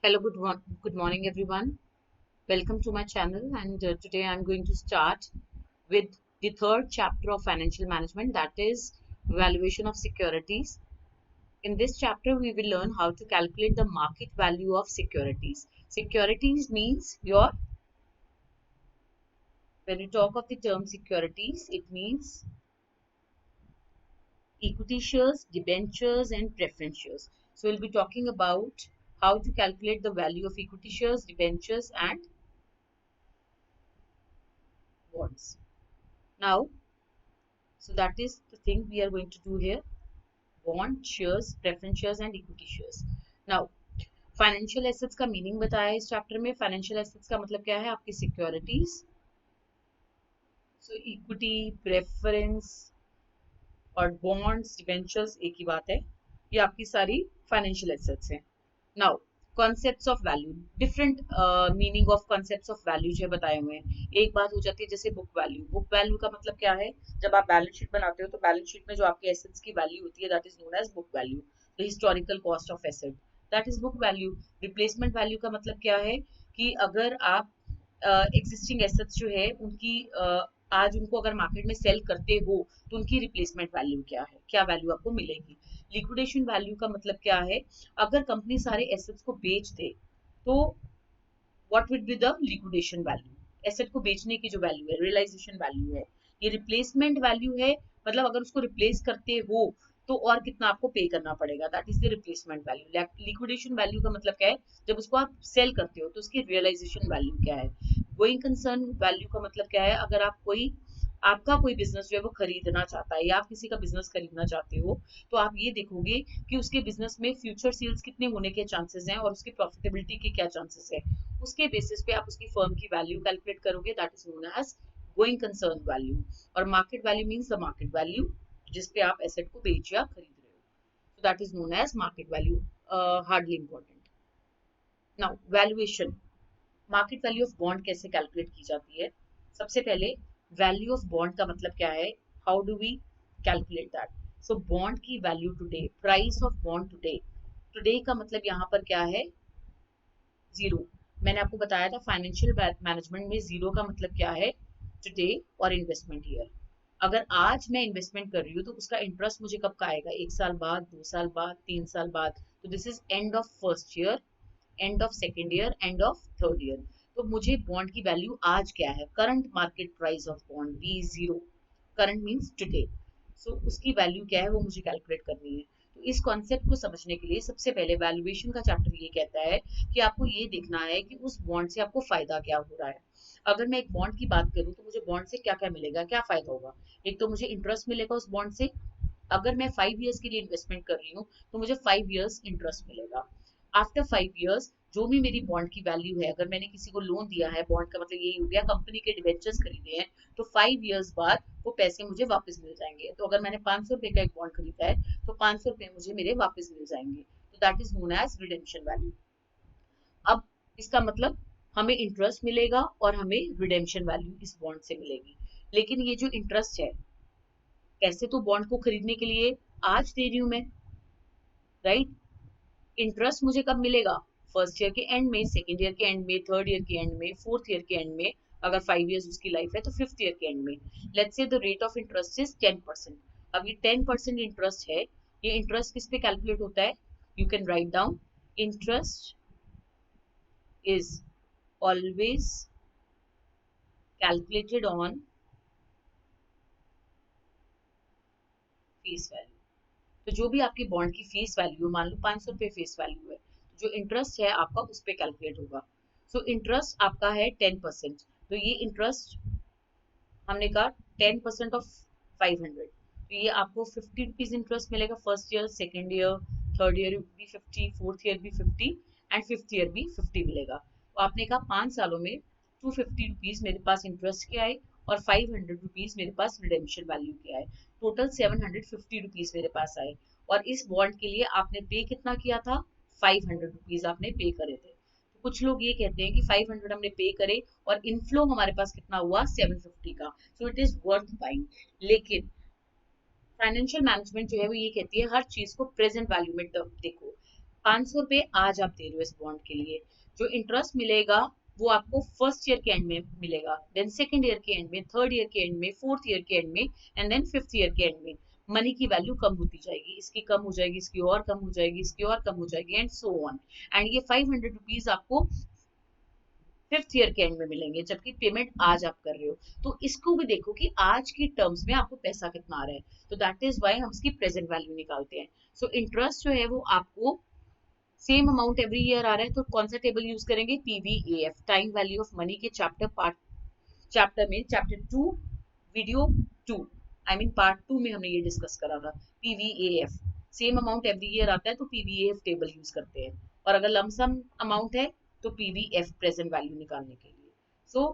Hello, good morning, everyone. Welcome to my channel. And today I'm going to start with the third chapter of financial management, that is valuation of securities. In this chapter, we will learn how to calculate the market value of securities. Securities means when you talk of the term securities, it means equity shares, debentures, and preference shares. So we'll be talking about how to calculate the value of equity shares, debentures, and bonds. Now, so that is the thing we are going to do here: bond, shares, preference shares and equity shares. Now, financial assets का meaning बताया है इस chapter में. Financial assets का मतलब क्या है? आपकी सिक्योरिटीज. सो इक्विटी, प्रेफरेंस और बॉन्ड्स, डिबेंचर्स एक ही बात है. ये आपकी सारी फाइनेंशियल एसेट्स हैं. Now, concepts of value, different meaning of concepts of value जो बताए हुए हैं. एक बात हो जाती है जैसे बुक वैल्यू. बुक वैल्यू का मतलब क्या है? जब आप बैलेंस शीट बनाते हो तो बैलेंस शीट में जो आपके एसेट्स की वैल्यू होती है, that is known as book value. The historical cost of asset, that is book value. Replacement value का मतलब क्या है कि अगर आप एग्जिस्टिंग एसेट्स जो है उनकी आज उनको अगर मार्केट में सेल करते हो तो उनकी रिप्लेसमेंट वैल्यू क्या है, क्या वैल्यू आपको मिलेगी. लिक्विडेशन वैल्यू का मतलब क्या है? अगर कंपनी सारे एसेट्स को बेच दे तो what will be the liquidation value. Asset को बेचने की जो वैल्यू है, रियलाइजेशन वैल्यू है. ये रिप्लेसमेंट वैल्यू है, मतलब अगर उसको रिप्लेस करते हो तो और कितना आपको पे करना पड़ेगा, that is the replacement value. Liquidation value का मतलब क्या है? जब उसको आप सेल करते हो तो उसकी रियलाइजेशन वैल्यू क्या है. गोइंग कंसर्न वैल्यू का मतलब क्या है? अगर आप आपका कोई बिजनेस जो है वो खरीदना चाहता है या आप किसी का बिजनेस खरीदना चाहते हो तो आप ये देखोगे कि उसके बिजनेस में फ्यूचर सेल्स कितने होने के चांसेस हैं और उसकी प्रॉफिटेबिलिटी के क्या चांसेस है. उसके बेसिस पे आप उसकी फर्म की वैल्यू कैलकुलेट करोगे, that is known as going concern value. और market value means the market value जिस पे आप एसेट को बेच या खरीद रहे हो. So that is known as market value. Hardly important. Now, valuation. Market value of bond कैसे कैलकुलेट की जाती है? सबसे पहले, वैल्यू ऑफ बॉन्ड का मतलब क्या है? How do we calculate that? So bond की value today, price of bond today. Today का मतलब यहाँ पर क्या है? जीरो. मैंने आपको बताया था फाइनेंशियल मैनेजमेंट में जीरो का मतलब क्या है? टुडे और इन्वेस्टमेंट ईयर. अगर आज मैं इन्वेस्टमेंट कर रही हूँ तो उसका इंटरेस्ट मुझे कब का आएगा? 1 साल बाद, 2 साल बाद, 3 साल बाद. तो this is end of first year, end of second year, end of third year. तो मुझे बॉन्ड की वैल्यू आज क्या है? Current market price of bond V0. Current means today. So उसकी वैल्यू क्या है वो मुझे कैलकुलेट करनी है. तो इस कॉन्सेप्ट को समझने के लिए सबसे पहले वैल्यूएशन का चैप्टर ये कहता है कि आपको ये देखना है कि उस बॉन्ड से आपको फायदा क्या हो रहा है. अगर मैं एक बॉन्ड की बात करूं तो मुझे बॉन्ड से क्या क्या मिलेगा, क्या फायदा होगा? एक तो मुझे इंटरेस्ट मिलेगा उस बॉन्ड से. अगर मैं 5 ईयर्स के लिए इन्वेस्टमेंट कर रही हूँ तो मुझे 5 ईयर्स इंटरेस्ट मिलेगा. आफ्टर 5 ईयर्स जो भी मेरी बॉन्ड की वैल्यू है, अगर मैंने किसी को लोन दिया है, बॉन्ड का मतलब यही हो गया कंपनी के डिवेंचर्स खरीदे हैं, तो 5 ईयर्स बाद वो पैसे मुझे वापस मिल जाएंगे. तो अगर मैंने 500 रुपए का एक बॉन्ड खरीदा है तो 500 रुपए मुझे मेरे वापस मिल जाएंगे. तो that is known as redemption value. अब इसका मतलब हमें इंटरेस्ट मिलेगा और हमें रिडेम्पशन वैल्यू इस बॉन्ड से मिलेगी. लेकिन ये जो इंटरेस्ट है, कैसे तो बॉन्ड को खरीदने के लिए आज दे रही हूं मैं, राइट? इंटरेस्ट मुझे कब मिलेगा? फर्स्ट ईयर के एंड में, सेकेंड ईयर के एंड में, थर्ड ईयर के एंड में, फोर्थ ईयर के एंड में. अगर 5 ईयर्स उसकी लाइफ है तो फिफ्थ ईयर के एंड में. Let's say the rate of interest is 10%. अब ये 10% इंटरेस्ट है. ये इंटरेस्ट किस पे कैलकुलेट होता है? You can write down, interest is always calculated on face value. तो जो भी आपकी बॉन्ड की फेस वैल्यू, मान लो 500 रुपए फेस वैल्यू है, जो इंटरेस्ट है आपका उस पर कैलकुलेट होगा. सो इंटरेस्ट आपका है 10%. तो ये इंटरेस्ट हमने कहा 10% ऑफ 500. तो ये आपको 50 रुपीज इंटरेस्ट मिलेगा. First year, second year, third year भी 50, फोर्थ ईयर भी 50 एंड फिफ्थ ईयर भी 50 मिलेगा. तो आपने कहा 5 सालों में 250 रुपीज मेरे पास इंटरेस्ट के आए और 500 रुपीज मेरे पास रिडेम्पशन वैल्यू के आए. टोटल 750 रुपीज मेरे पास आए. और इस बॉन्ड के लिए आपने पे कितना किया था? 500 रुपीज आपने पे करे थे. तो कुछ लोग ये कहते हैं कि 500 हमने पे करे और इनफ्लो हमारे पास कितना हुआ? 750 का. So it is worth buying. लेकिन फाइनेंशियल मैनेजमेंट जो है वो ये कहती है हर चीज को प्रेजेंट वैल्यू में देखो. 500 रुपये आज आप दे रहे हो इस बॉन्ड के लिए, जो इंटरेस्ट मिलेगा वो आपको फर्स्ट ईयर के एंड में मिलेगा, देन सेकंड ईयर के एंड में, थर्ड ईयर के एंड में, फोर्थ ईयर के एंड में, एंड देन फिफ्थ ईयर के एंड में मनी की वैल्यू कम होती जाएगी, इसकी कम हो जाएगी, इसकी और कम हो जाएगी, इसकी और कम हो जाएगी, एंड सो ऑन। एंड ये 500 रुपीज आपको फिफ्थ ईयर के एंड में मिलेंगे, जबकि पेमेंट आज आप कर रहे हो। तो इसको भी देखो कि आज की टर्म्स में आपको पैसा कितना आ रहा है, तो दैट इज वाई हम इसकी प्रेजेंट वैल्यू निकालते हैं। सो इंटरेस्ट जो है वो आपको सेम अमाउंट एवरी ईयर आ रहा है, तो कौन सा टेबल यूज करेंगे, पीवीएएफ, टाइम वैल्यू ऑफ मनी के चैप्टर में, chapter 2 video 2 I mean part 2 में हमने ये डिस्कस करा था। पीवीएएफ सेम अमाउंट एवरी ईयर आता है तो पीवीएएफ टेबल यूज करते हैं, और अगर लमसम अमाउंट है तो पीवीएफ प्रेजेंट वैल्यू निकालने के लिए। सो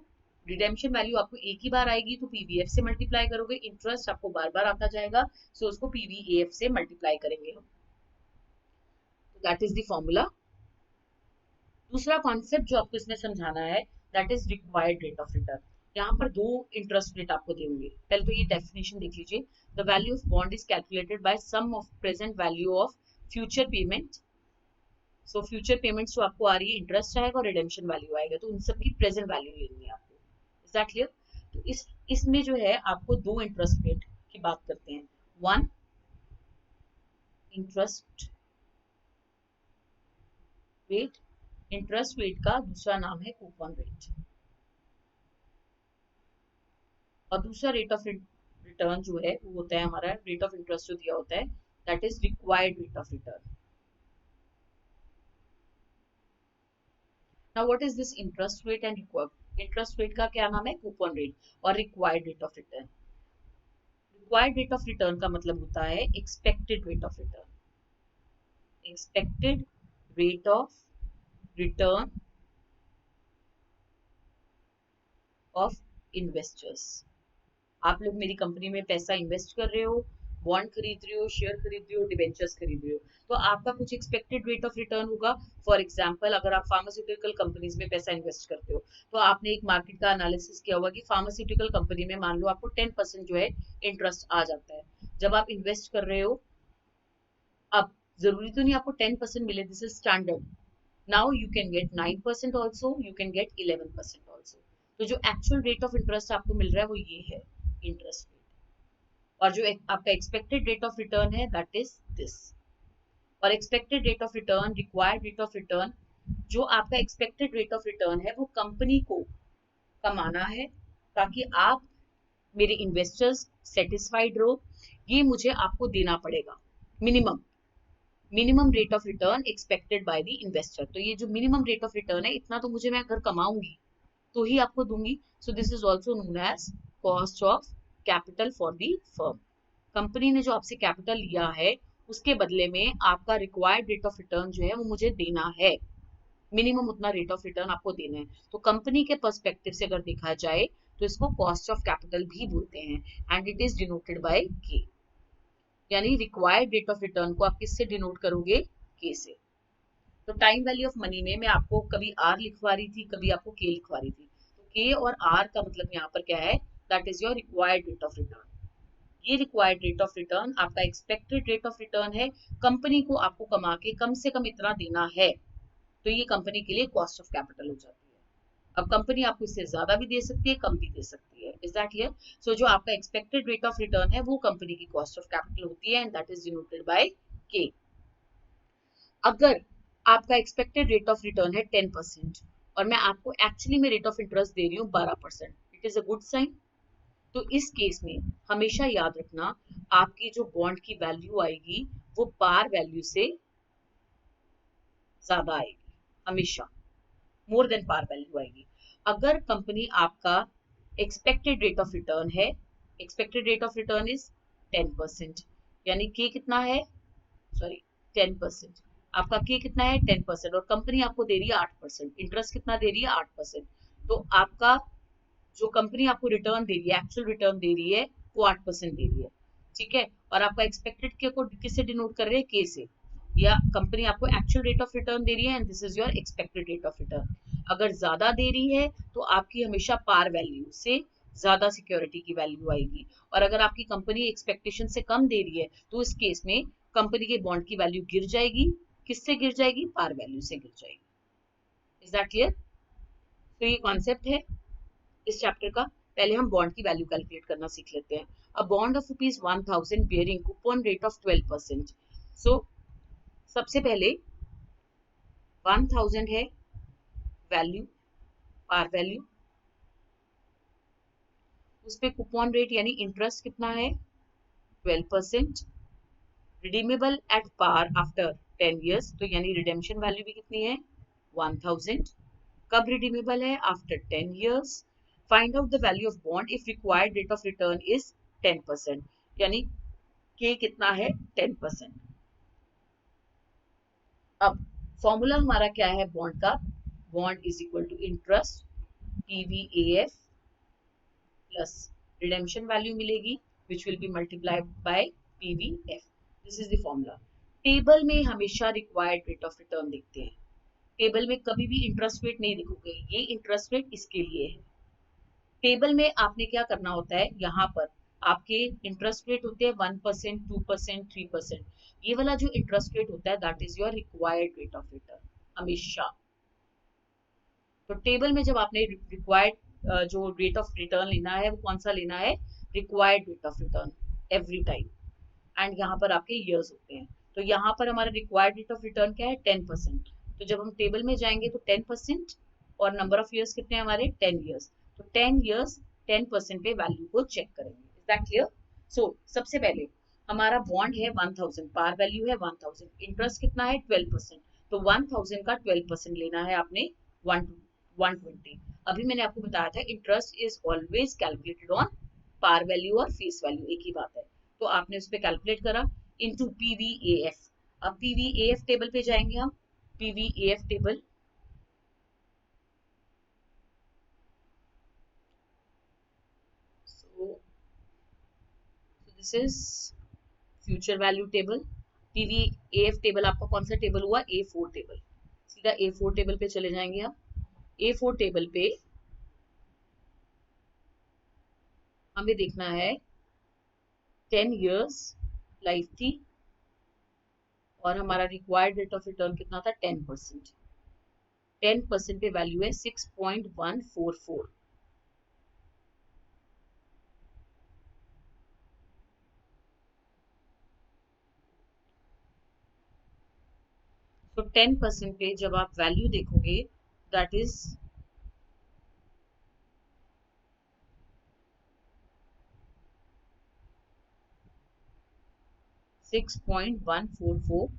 रिडेम्पशन वैल्यू आपको एक ही बार आएगी तो पीवीएफ से मल्टीप्लाई करोगे, इंटरेस्ट आपको बार बार आता जाएगा, सो उसको पीवीएफ से मल्टीप्लाई करेंगे हम। That is the formula. दूसरा कॉन्सेप्ट जो आपको इसमें समझाना है that is required rate of return. यहाँ पर दो इंटरेस्ट रेट आपको देंगे। पहले तो ये डेफिनेशन देख लीजिए, the value of bond is calculated by sum of present value of future payment. So future payments जो आपको आ रही है, इंटरेस्ट आएगा और रिडेम्पशन वैल्यू आएगा, तो उन सबकी प्रेजेंट वैल्यू लेनी है आपको। Is that clear? तो इसमें जो है आपको दो इंटरेस्ट रेट की बात करते हैं। One interest rate, interest rate का दूसरा नाम है कूपन रेट, और दूसरा रेट ऑफ रिटर्न जो है वो होता है हमारा रेट ऑफ इंटरेस्ट जो दिया होता है that is required rate of return. Now what is this interest rate and required? Interest rate का क्या नाम है, कूपन रेट, और required rate of return, required rate of return का मतलब होता है expected rate of return, expected rate of return of investors. आप लोग मेरी कंपनी में पैसा इन्वेस्ट कर रहे हो, बॉन्ड खरीद रहे हो, शेयर खरीद रहे हो, डिबेंचर्स खरीद रहे हो, तो आपका कुछ एक्सपेक्टेड रेट ऑफ रिटर्न होगा। फॉर एग्जांपल अगर आप फार्मास्यूटिकल कंपनीज में पैसा इन्वेस्ट करते हो तो आपने एक मार्केट का एनालिसिस किया होगा कि फार्मास्यूटिकल कंपनी में मान लो आपको 10% जो है इंटरेस्ट आ जाता है जब आप इन्वेस्ट कर रहे हो। अब जरूरी तो नहीं आपको 10% मिले, this is standard. Now you can get 9% also, you can get 11% also. तो जो एक्चुअल रेट ऑफ इंटरेस्ट आपको मिल रहा है वो ये है इंटरेस्ट रेट, और जो आपका एक्सपेक्टेड रेट ऑफ रिटर्न है दैट इज दिस। और expected rate of return, required rate of return, जो आपका एक्सपेक्टेड रेट ऑफ रिटर्न है वो कंपनी को कमाना है ताकि आप मेरे इन्वेस्टर्स सेटिस्फाइड रहो, ये मुझे आपको देना पड़ेगा। Minimum rate of return expected by the investor. तो ये जो मिनिमम रेट ऑफ रिटर्न है इतना तो मुझे मैं अगर कमाऊंगी तो ही आपको दूंगी। So this is also known as cost of capital for the firm. Company ने जो आपसे कैपिटल लिया है उसके बदले में आपका रिक्वायर्ड रेट ऑफ रिटर्न जो है वो मुझे देना है, मिनिमम उतना रेट ऑफ रिटर्न आपको देना है। तो कंपनी के पर्सपेक्टिव से अगर देखा जाए तो इसको कॉस्ट ऑफ कैपिटल भी बोलते हैं, and it is denoted by के। यानी रिक्वायर्ड रेट ऑफ रिटर्न को आप किससे डिनोट करोगे, के से। तो टाइम वैल्यू ऑफ मनी में मैं आपको कभी आर लिखवा रही थी, कभी आपको के लिखवा रही थी, तो के और आर का मतलब यहाँ पर क्या है, that is your required rate of return. ये रिक्वायर्ड रेट ऑफ रिटर्न आपका एक्सपेक्टेड रेट ऑफ रिटर्न है, कंपनी को आपको कमा के कम से कम इतना देना है, तो ये कंपनी के लिए कॉस्ट ऑफ कैपिटल हो जाती है। अब कंपनी आपको इससे ज्यादा भी दे सकती है, कम भी दे सकती है। Is that clear? सो जो आपका एक्सपेक्टेड रेट ऑफ रिटर्न है वो कंपनी की कॉस्ट ऑफ कैपिटल होती है, and that is denoted by के। अगर आपका एक्सपेक्टेड रेट ऑफ रिटर्न है 10% और मैं आपको एक्चुअली में रेट ऑफ इंटरेस्ट दे रही हूँ 12%, it is a good sign. तो इस केस में हमेशा याद रखना आपकी जो बॉन्ड की वैल्यू आएगी वो पार वैल्यू से ज्यादा आएगी, हमेशा मोर देन पार वैल्यू आएगी। अगर कंपनी आपका एक्सपेक्टेड रेट ऑफ रिटर्न है, expected rate of return is 10%, यानी के कितना है, सॉरी 10%, आपका के कितना है 10%, और कंपनी आपको दे रही है 8%, इंटरेस्ट कितना दे रही है 8%, तो आपका जो कंपनी आपको रिटर्न दे रही है, एक्चुअल रिटर्न दे रही है वो 8% दे रही है, ठीक है। और आपका एक्सपेक्टेड के को किससे डिनोट कर रहे हैं, के से, या कंपनी आपको एक्चुअल रेट ऑफ रिटर्न दे रही है and this is your expected rate of return. अगर ज्यादा दे रही है तो आपकी हमेशा पार वैल्यू से ज्यादा सिक्योरिटी की वैल्यू आएगी, और अगर आपकी कंपनी एक्सपेक्टेशन से कम दे रही है तो इस केस में कंपनी के बॉन्ड की वैल्यू गिर जाएगी, किससे गिर जाएगी? पार वैल्यू से गिर जाएगी। Is that clear? तो ये कॉन्सेप्ट है इस चैप्टर का। पहले हम बॉन्ड की वैल्यू कैलकुलेट करना सीख लेते हैं। A bond of ₹1000 bearing coupon rate of 12%। सो सबसे पहले 1000 है वैल्यू, पार वैल्यू, उस पे कूपन रेट यानी इंटरेस्ट कितना है? 12%। Redeemable at par after 10 years, तो यानी रिडेम्पशन वैल्यू भी कितनी है? 1000। कब रिडीमेबल है? After 10 years। Find out the value of bond if required rate of return is 10%, यानी के कितना है? 10%। अब फॉर्मूला हमारा क्या है बॉन्ड का? Bond is equal to interest PVAF plus redemption value मिलेगी which will be multiplied by PVF। This is the formula. Table में हमेशा रिक्वायर्ड रेट ऑफ रिटर्न देखते हैं, टेबल में कभी भी इंटरेस्ट रेट नहीं देखोगे। ये इंटरेस्ट रेट इसके लिए है। टेबल में आपने क्या करना होता है, यहाँ पर आपके इंटरेस्ट रेट होते हैं 1%, 2%, 3%। ये वाला जो इंटरेस्ट रेट होता है that is your required rate of return हमेशा। तो टेबल में जब आपने रिक्वायर्ड जो रेट ऑफ रिटर्न लेना है वो कौन सा लेना है? Required rate of return every time. And यहाँ पर आपके ईयर्स होते हैं। तो यहाँ पर हमारा रिक्वायर्ड रेट ऑफ रिटर्न क्या है? 10%। तो जब हम टेबल में जाएंगे तो 10% और नंबर ऑफ ईयर्स कितने हैं हमारे? 10 ईयर्स। तो 10 ईयर्स 10% पे वैल्यू को चेक करेंगे। Is that clear? सो सबसे पहले हमारा बॉन्ड है 1000, पार वैल्यू है 1000, इंटरेस्ट कितना है? 12%। तो 1000 का 12% लेना है आपने 120। अभी मैंने आपको बताया था interest is always calculated on par value और फेस वैल्यू, एक ही बात है। तो आपने उस पर कैलकुलेट करा इनटू PVAF। अब PVAF टेबल पे जाएंगे हम। PVAF table, so this is future value table. PVAF table आपका कौन सा टेबल हुआ? A4 table. सीधा A4 टेबल पे चले जाएंगे आप। A4 टेबल पे हमें देखना है 10 years लाइफ थी और हमारा रिक्वायर्ड रेट ऑफ रिटर्न कितना था? 10%। 10% पे वैल्यू है 6.144। तो 10% पे जब आप वैल्यू देखोगे that is 6.144।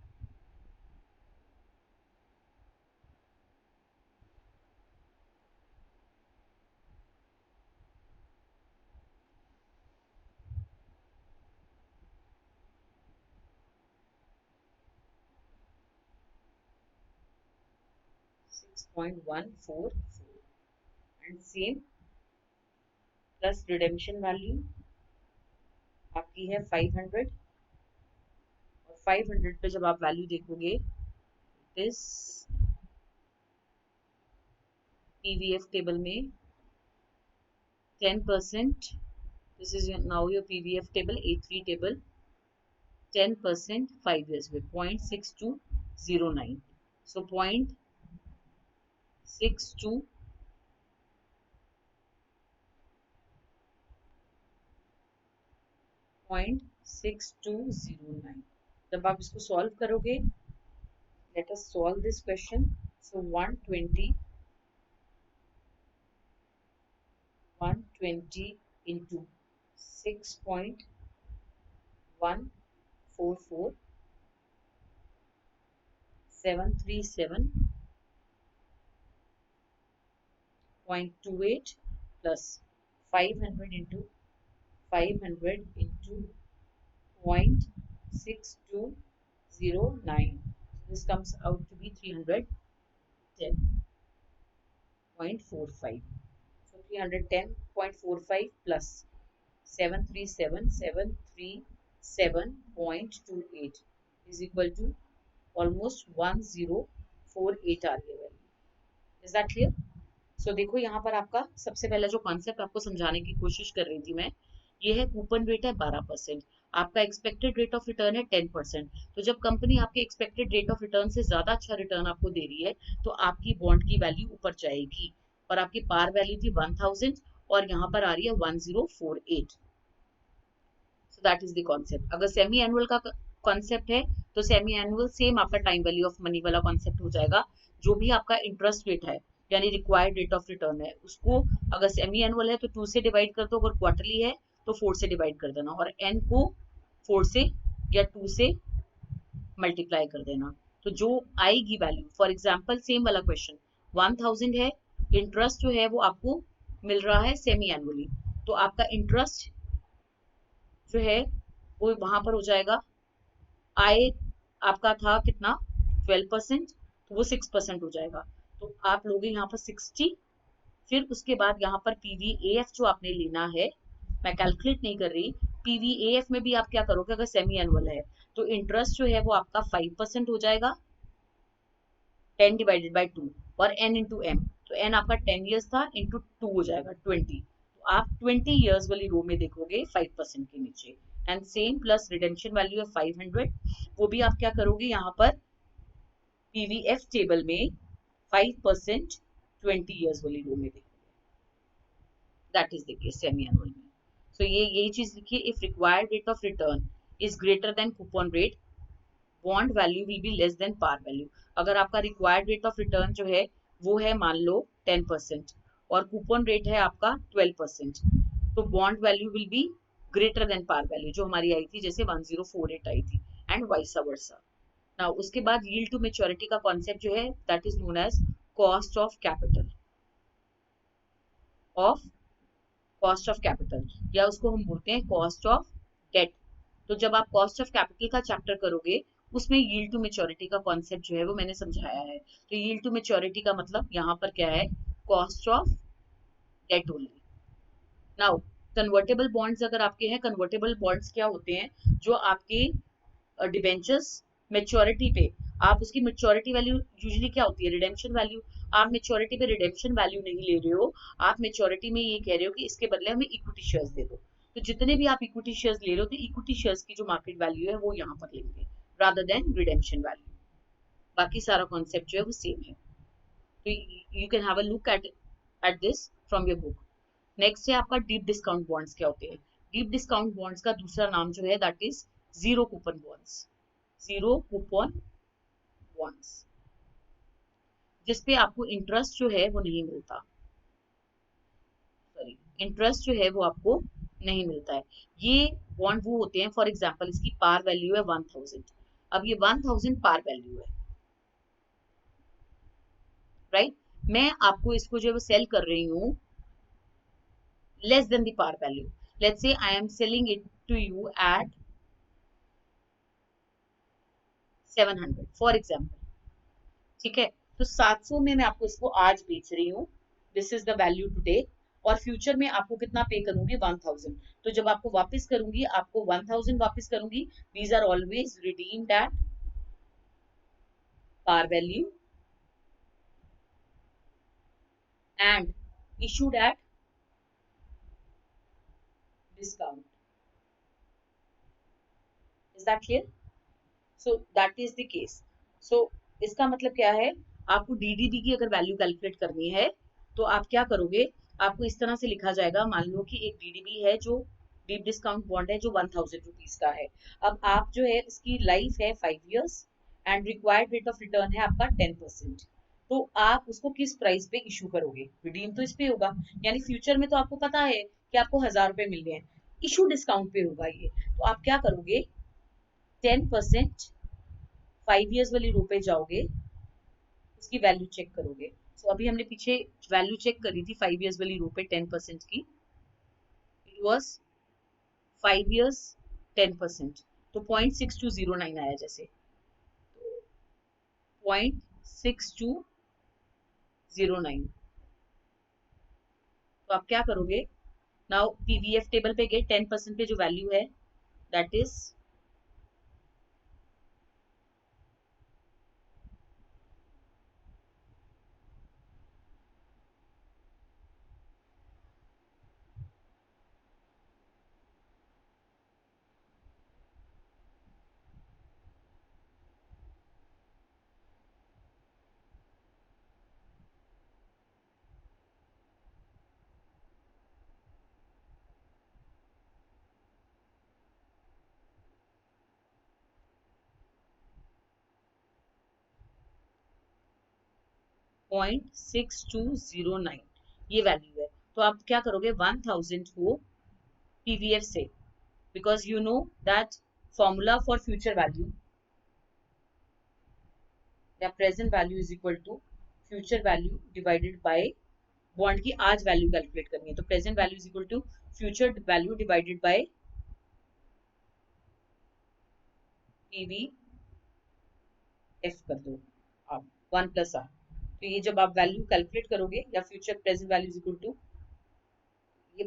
And same plus redemption value आपकी है 500। और 500 पे जब आप वैल्यू देखोगे इस PVF टेबल में 10%, this is now your PVF table, A3 table, 10% 5 years with 0.6209. So 0.6209। जब आप इसको सॉल्व करोगे, let us solve this question. So 120 into 6.144, 737.28 plus 500 into 0.6209. This comes out to be 310.45. So 310.45 plus 737.28 is equal to almost 1048 आ रही है value. Is that clear? So देखो यहाँ पर आपका सबसे पहला जो कॉन्सेप्ट आपको समझाने की कोशिश कर रही थी मैं, ये है कूपन रेट है 12%। आपका एक्सपेक्टेड रेट ऑफ रिटर्न है 10%। तो जब कंपनी आपके एक्सपेक्टेड रेट ऑफ रिटर्न से ज्यादा अच्छा रिटर्न आपको दे रही है तो आपकी बॉन्ड की वैल्यू ऊपर जाएगी। और आपकी पार वैल्यू थी 1000 और यहाँ पर आ रही है 1048। सो दैट इज द कॉन्सेप्ट। अगर सेमी एनुअल का कॉन्सेप्ट है तो सेमी एनुअल सेम आपका टाइम वैल्यू ऑफ मनी वाला कॉन्सेप्ट हो जाएगा। जो भी आपका इंटरेस्ट रेट है यानी रिक्वायर्ड रेट ऑफ रिटर्न है उसको अगर सेमी एनुअल है तो 2 से डिवाइड कर दो, अगर क्वार्टरली है तो 4 से डिवाइड कर देना और एन को 4 से या 2 से मल्टीप्लाई कर देना। तो जो आएगी वैल्यू, फॉर एग्जाम्पल सेम वाला क्वेश्चन 1000 है, इंटरेस्ट जो है वो आपको मिल रहा है सेमी एनुअली, तो आपका इंटरेस्ट जो है वो वहां पर हो जाएगा, आय आपका था कितना 12%, तो वो 6% हो जाएगा। तो आप लोगे यहाँ पर 60। फिर उसके बाद यहाँ पर पीवीएएफ जो आपने लेना है, मैं कैलकुलेट नहीं कर रही, पीवीएएफ में भी आप क्या करोगे अगर सेमी एनुअल है तो इंटरेस्ट जो है वो आपका 5% हो जाएगा 10 डिवाइडेड बाई 2 और n इंटू एम, तो n आपका 10 ईयर्स था इंटू 2 हो जाएगा 20। तो आप 20 ईयर्स वाली रो में देखोगे 5% के नीचे। And same plus redemption value है 500, वो भी आप क्या करोगे यहाँ पर पीवीएफ टेबल में 5% 20 ईयर्स वाली रो में देखोगे। That is the case semi annual में। सो ये यही चीज लिखिए, if required rate of return is greater than coupon rate bond value will be less than par value. अगर आपका रिक्वायर्ड रेट ऑफ रिटर्न जो है वो है मान लो 10% और कूपन रेट है आपका 12%, तो bond value will be greater than par value जो हमारी आई थी, जैसे 1048 आई थी, एंड वाइस वर्सा। नाउ उसके बाद यील्ड टू मेच्योरिटी का कॉन्सेप्ट जो है that is known as cost of capital of cost of capital, या उसको हम बोलते हैं कॉस्ट ऑफ डेट। तो जब आप कॉस्ट ऑफ कैपिटल का चैप्टर करोगे उसमें यील्ड टू मेच्योरिटी का कॉन्सेप्ट जो है वो मैंने समझाया है। तो यील्ड टू मेच्योरिटी का मतलब यहाँ पर क्या है, cost of debt only. Now convertible bonds अगर आपके हैं, कन्वर्टेबल बॉन्ड्स क्या होते हैं, जो आपके डिबेंचर्स मेच्योरिटी पे, आप उसकी मेच्योरिटी वैल्यू यूजुअली क्या होती है, रिडेम्पशन वैल्यू। आप मेच्योरिटी पे रिडेम्पशन वैल्यू नहीं ले रहे हो, आप मेच्योरिटी में ये कह रहे हो कि इसके बदले हमें इक्विटी शेयर्स दे दो। तो जितने भी आप इक्विटी शेयर्स ले रहे हो तो इक्विटी शेयर्स की जो मार्केट वैल्यू है वो यहाँ पर लेंगे रादर देन रिडेम्पशन वैल्यू। बाकी सारा कॉन्सेप्ट जो है वो सेम है। तो you can have a look at this from your book. Next है आपका डीप डिस्काउंट बॉन्ड्स क्या होते हैं। डीप डिस्काउंट बॉन्ड्स का दूसरा नाम जो है that is zero coupon bonds. Zero coupon bonds जिसपे आपको इंटरेस्ट जो है वो नहीं मिलता, सॉरी इंटरेस्ट जो है वो आपको नहीं मिलता है। ये बॉन्ड वो होते हैं, फॉर एग्जांपल इसकी पार वैल्यू है 1000, अब ये 1000 पार वैल्यू है, राइट। मैं आपको इसको जो है सेल कर रही हूँ less than the par value. Let's say I am selling it to you at 700 for example, ठीक है। तो 700 में मैं आपको इसको आज बेच रही हूँ, this is the value today, और फ्यूचर में आपको कितना पे करूंगी 1000। तो जब आपको वापस करूंगी आपको 1000 वापस करूंगी, these are always redeemed at par value and issued at discount. Is that clear? So that is the case. So इसका मतलब क्या है, आपको डीडीबी की अगर वैल्यू कैलकुलेट करनी है तो आप क्या करोगे, आपको इस तरह से लिखा जाएगा, मान लो कि एक डीडीबी है जो डीप डिस्काउंट बॉन्ड है जो 1000 रुपीज का है। अब आप जो है इसकी लाइफ है 5 years and required rate of return है आपका 10%। तो आप उसको किस प्राइस पे इशू करोगे, रिडीम तो इस पे होगा, यानी फ्यूचर में तो आपको पता है कि आपको 1000 रुपए मिल रहे हैं, इशू डिस्काउंट पे होगा ये। तो आप क्या करोगे, 10% 5 ईयर्स वाली रो पे जाओगे, उसकी वैल्यू चेक करोगे। सो अभी हमने पीछे वैल्यू चेक करी थी 5 ईयर्स वाली रो पे 10% की, इट वाज 5 ईयर्स 10%, तो 0.6209 आया, जैसे 0.6209। तो आप क्या करोगे, नाउ पीवीएफ टेबल पे गए, 10% पे जो वैल्यू है दैट इज 0.6209 ये वैल्यू है। तो आप क्या करोगे 1000 को पीवीएफ से, because you know that formula for future value या present value is equal to future value divided by bond की आज वैल्यू कैलकुलेट करनी है। तो present value is equal to future value divided by PVF कर दो आप 1 प्लस आर। तो ये जब आप वैल्यू कैलकुलेट करोगे या future present value is equal to ये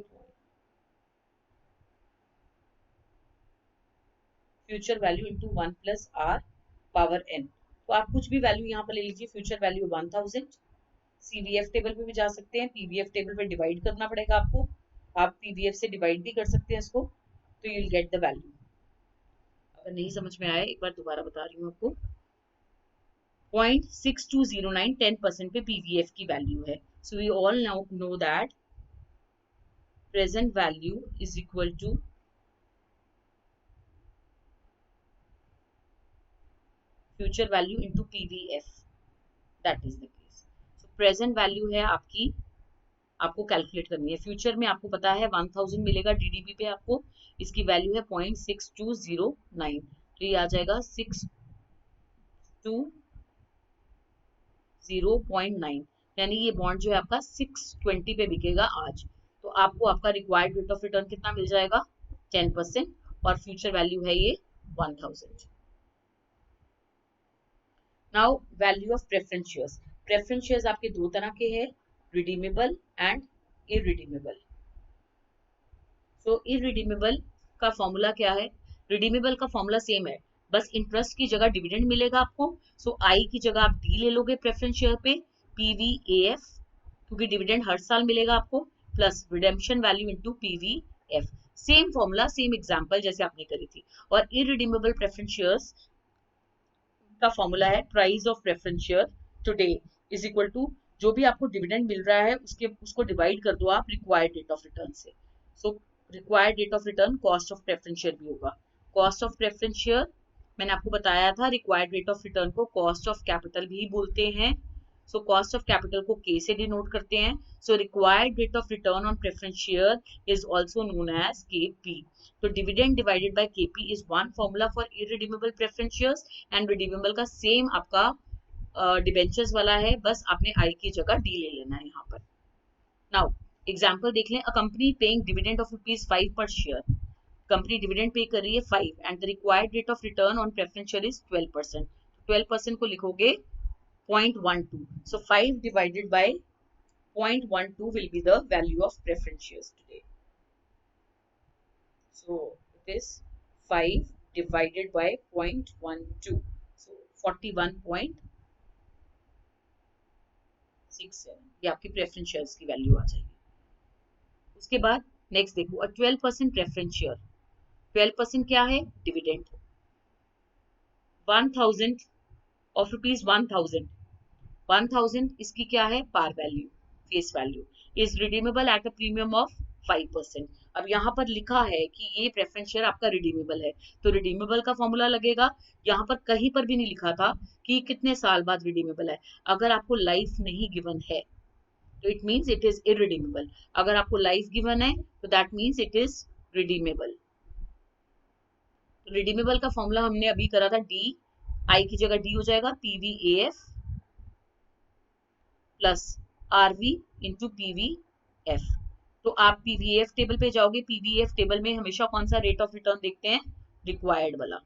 future value into 1 plus R power n। तो आप कुछ भी वैल्यू यहाँ पर ले लीजिए। फ्यूचर वैल्यू 1000 सीवीएफ टेबल पे भी जा सकते हैं, पीवीएफ टेबल पे डिवाइड करना पड़ेगा आपको, आप पीवीएफ से डिवाइड भी कर सकते हैं इसको, तो you will get the value. अगर नहीं समझ में आया एक बार दोबारा बता रही हूँ आपको। 0.6209 10% पे पीवीएफ की वैल्यू है। So we all now know that present value is equal to future value into PVF, that is the case. So present value है आपकी, आपको कैलकुलेट करनी है। फ्यूचर में आपको पता है 1000 मिलेगा डीडीपी पे आपको, इसकी वैल्यू है 0.6209, तो ये आ जाएगा 620.9, यानी ये बॉन्ड जो है आपका 620 पे बिकेगा आज। तो आपको आपका रिक्वायर्ड रेट ऑफ रिटर्न कितना मिल जाएगा 10%, और फ्यूचर वैल्यू है ये 1000। Now value of preference shares. Preference shares आपके दो तरह के हैं, redeemable and irredeemable. So irredeemable का फॉर्मूला क्या है? रिडीमेबल का फॉर्मूला सेम है, बस इंटरेस्ट की जगह डिविडेंड मिलेगा आपको। सो आई की जगह आप डी ले लोगे प्रेफरेंस शेयर पे, पीवीएएफ, क्योंकि डिविडेंड हर साल मिलेगा आपको, plus redemption value into PVF. Same formula, same example जैसे आपने करी थी। और इररिडीमेबल प्रेफरेंस शेयर्स का फॉर्मूला है price of preference share today is equal to जो भी आपको डिविडेंड मिल रहा है उसको डिवाइड कर दो आप रिक्वायर्ड रेट ऑफ रिटर्न से। सो required rate of return cost of preference share भी होगा। कॉस्ट ऑफ प्रेफरेंस शेयर मैंने आपको बताया था, रिक्वायर्ड रेट ऑफ रिटर्न को कॉस्ट ऑफ कैपिटल भी बोलते हैं। सो कॉस्ट ऑफ कैपिटल को के से डिनोट करते हैं। So required rate of return on preference share is also known as KP. तो dividend divided by KP is one formula for irredeemable preference shares, and redeemable का same आपका debentures वाला है, बस आपने आई की जगह डी ले लेना है यहाँ पर। नाउ एग्जांपल देख लें। A company paying dividend of ₹5 पर शेयर। कंपनी डिविडेंड पे कर रही है 5 and the required rate of return on preference share is 12%। 12% को लिखोगे 0.12, so 5 divided by 0.12 will be the value of preference shares today. So it is 5 divided by 0.12, so 41.67, ये आपकी preference shares की value आ जाएगी। उसके बाद नेक्स्ट देखो, 12% preference share. 12% क्या है? डिविडेंड। 1000 ऑफ ₹1000, 1000 इसकी क्या है? Par value, face value, is redeemable at a premium of 5%। अब यहाँ पर लिखा है कि ये प्रेफरेंस शेयर आपका रिडीमेबल है, तो रिडीमेबल का फॉर्मूला लगेगा। यहाँ पर कहीं पर भी नहीं लिखा था कि कितने साल बाद रिडीमेबल है। अगर आपको लाइफ नहीं गिवन है तो it means it is irredeemable. अगर आपको लाइफ गिवन है तो that means it is redeemable. Redeemable का फॉर्मूला हमने अभी करा था, डी, आई की जगह डी हो जाएगा पीवीएएफ प्लस आरवी इंटू पीवीएफ। तो आप पीवीएफ टेबल पे जाओगे, पीवीएफ टेबल में हमेशा कौन सा रेट ऑफ रिटर्न देखते हैं? रिक्वायर्ड वाला।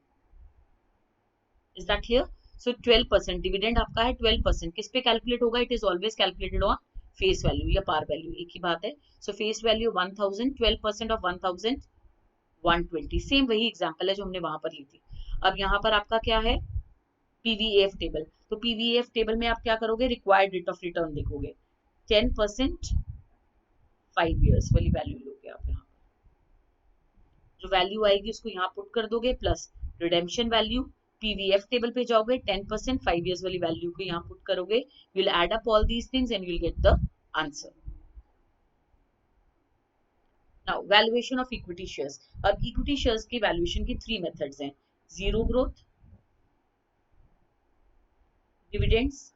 Is that clear? So 12% dividend आपका है 12%, किस पे कैलकुलेट होगा? It is always calculated on face value या पार वैल्यू, एक ही बात है। सो फेस वैल्यू 1000, 12% ऑफ 1000 120, सेम वही एग्जांपल है जो हमने वहां पर ली थी। अब यहाँ पर आपका क्या है? PVF table. तो पीवीएफ टेबल में आप क्या करोगे? रिक्वायर्ड रेट ऑफ रिटर्न देखोगे, 10% 5 years वाली वैल्यू लोगे आप। यहाँ जो वैल्यू आएगी उसको यहाँ पुट कर दोगे, plus redemption value. PVF table पे जाओगे, 10% 5 years वाली वैल्यू को यहाँ पुट करोगे, you will add up all these things and you will get the answer. Now valuation of equity shares. अब इक्विटी शेयर्स की वैल्यूएशन की 3 मेथड्स हैं, जीरो ग्रोथ, डिविडेंड्स,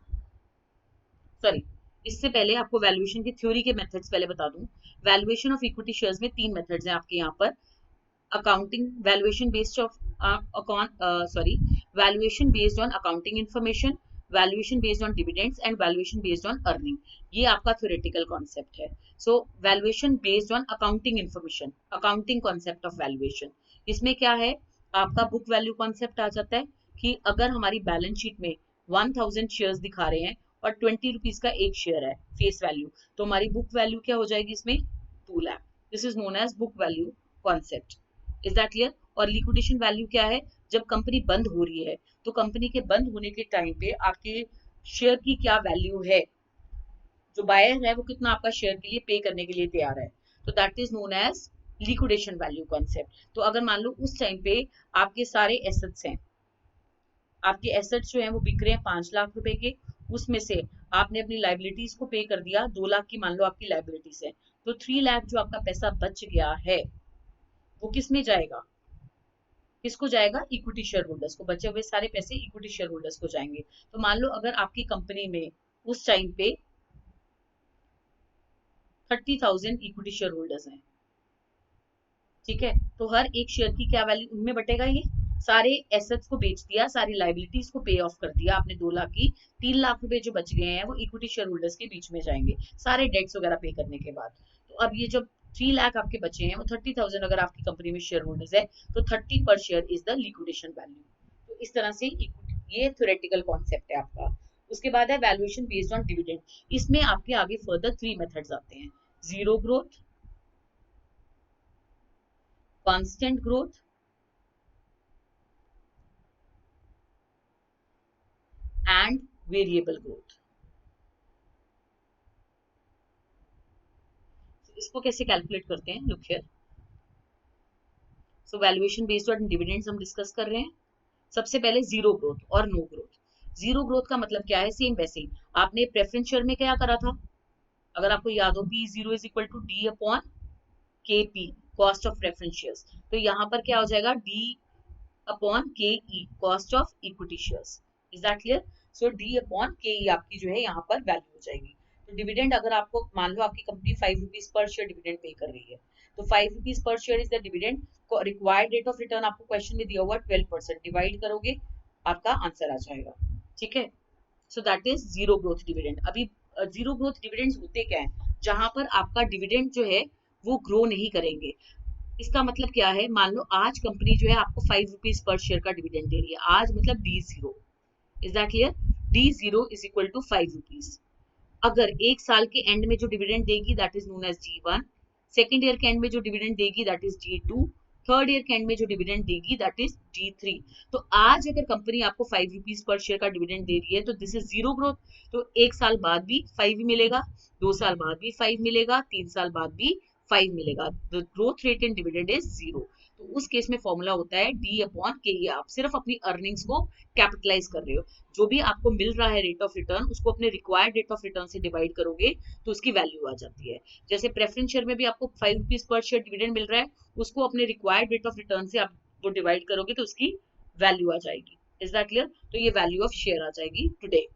सॉरी, इससे पहले आपको वैल्यूएशन की थ्योरी के मेथड्स पहले बता दूं। वैल्यूएशन ऑफ इक्विटी शेयर्स में 3 मेथड्स हैं आपके यहाँ पर। Accounting valuation based of valuation based on accounting information, valuation based on dividends and valuation based on earning. ये आपका थ्योरेटिकल कॉन्सेप्ट है। So valuation based on accounting information, accounting concept of valuation, इसमें क्या है, आपका बुक वैल्यू कॉन्सेप्ट आ जाता है कि अगर हमारी बैलेंस शीट में 1000 शेयर्स दिखा रहे हैं और 20 रुपीज का एक शेयर है फेस वैल्यू, तो हमारी बुक वैल्यू क्या हो जाएगी इसमें, 2 लाख। This is known as book value concept. Is that clear? और लिक्विडेशन वैल्यू क्या है, जब कंपनी बंद हो रही है तो कंपनी के बंद होने के टाइम पे आपके शेयर की क्या वैल्यू है, जो बायर है वो कितना आपका शेयर के लिए पे करने के लिए तैयार है, तो that is known as liquidation value concept. तो अगर मान लो उस टाइम पे आपके सारे एसेट्स हैं, आपके एसेट्स जो हैं वो बिक रहे हैं 5 लाख रुपए के, उसमें से आपने अपनी लाइबिलिटीज को पे कर दिया, 2 लाख की मान लो आपकी लाइबिलिटीज है, तो 3 लाख जो आपका पैसा बच गया है वो किस में जाएगा, किसको जाएगा, इक्विटी शेयर होल्डर्स को। बचे हुए सारे पैसे इक्विटी शेयर होल्डर्स को जाएंगे। तो मान लो अगर आपकी कंपनी में उस टाइम पे 30,000 इक्विटी शेयर होल्डर्स हैं, ठीक है, तो हर एक शेयर की क्या वैल्यू उनमें बटेगा, ये सारे एसेट्स को बेच दिया, सारी लाइबिलिटीज को पे ऑफ कर दिया आपने 2 लाख की, 3 लाख रुपए जो बच गए हैं वो इक्विटी शेयर होल्डर्स के बीच में जाएंगे सारे डेट्स वगैरह पे करने के बाद। तो अब ये जब 3 लाख आपके बचे हैं, वो 30,000 अगर आपकी कंपनी में शेयर होल्डर्स है तो 30 पर share is the liquidation value. तो इस तरह से ये थ्योरेटिकल कॉन्सेप्ट है आपका। उसके बाद है वैल्यूएशन बेस्ड ऑन डिविडेंड। इसमें आपके आगे फर्दर 3 मेथड्स आते हैं, zero growth, constant growth and variable growth. इसको कैसे कैलकुलेट करते हैं, look here. So valuation based on dividends हम डिस्कस कर रहे हैं। सबसे पहले जीरो ग्रोथ और नो ग्रोथ। जीरो ग्रोथ का मतलब क्या है, सेम वैसे ही आपने प्रेफरेंस शेयर में क्या करा था, अगर आपको याद हो, P zero is equal to D upon K P, cost of preference shares. तो यहाँ पर क्या हो जाएगा, D upon K E, cost of equity shares. Is that clear? So D upon K E आपकी जो है यहाँ पर वैल्यू हो जाएगी। तो डिविडेंड अगर आपको मान लो आपकी company 5 rupees per share dividend pay कर रही है, तो 5 rupees per share is the dividend. Required rate of return आपको क्वेश्चन में दिया हुआ 12%, डिवाइड करोगे आपका आंसर आ जाएगा, ठीक है। सो that is zero growth dividend. अभी जीरो ग्रोथ डिविडेंड्स होते क्या है, जहां पर आपका डिविडेंड जो है वो ग्रो नहीं करेंगे। इसका मतलब क्या है, मान लो आज कंपनी जो है आपको 5 रुपीज पर शेयर का डिविडेंड दे रही है, आज मतलब D zero. Is that clear? D zero is equal to 5 rupees. अगर एक साल के एंड में जो डिविडेंड देगी that is known as G1, second year के एंड में जो डिविडेंड देगी that is G2, third year के एंड में जो डिविडेंड देगी दैट इज G3। तो आज अगर कंपनी आपको 5 रुपीज पर शेयर का डिविडेंड दे रही है तो दिस इज जीरो ग्रोथ। तो एक साल बाद भी 5 ही मिलेगा, 2 साल बाद भी 5 मिलेगा, 3 साल बाद भी 5 मिलेगा। The growth rate in dividend is zero. तो उस केस में फॉर्मूला होता है डी अपॉन के। आप सिर्फ अपनी अर्निंग्स को कैपिटलाइज कर रहे हो, जो भी आपको मिल रहा है रेट ऑफ रिटर्न उसको अपने रिक्वायर्ड रेट ऑफ रिटर्न से डिवाइड करोगे तो उसकी वैल्यू आ जाती है। जैसे प्रेफरेंस शेयर में भी आपको 5 रुपीज पर शेयर डिविडेंड मिल रहा है, उसको अपने रिक्वायर्ड रेट ऑफ रिटर्न से आप वो डिवाइड करोगे तो उसकी वैल्यू आ जाएगी। Is that clear? तो ये वैल्यू ऑफ शेयर आ जाएगी टुडे।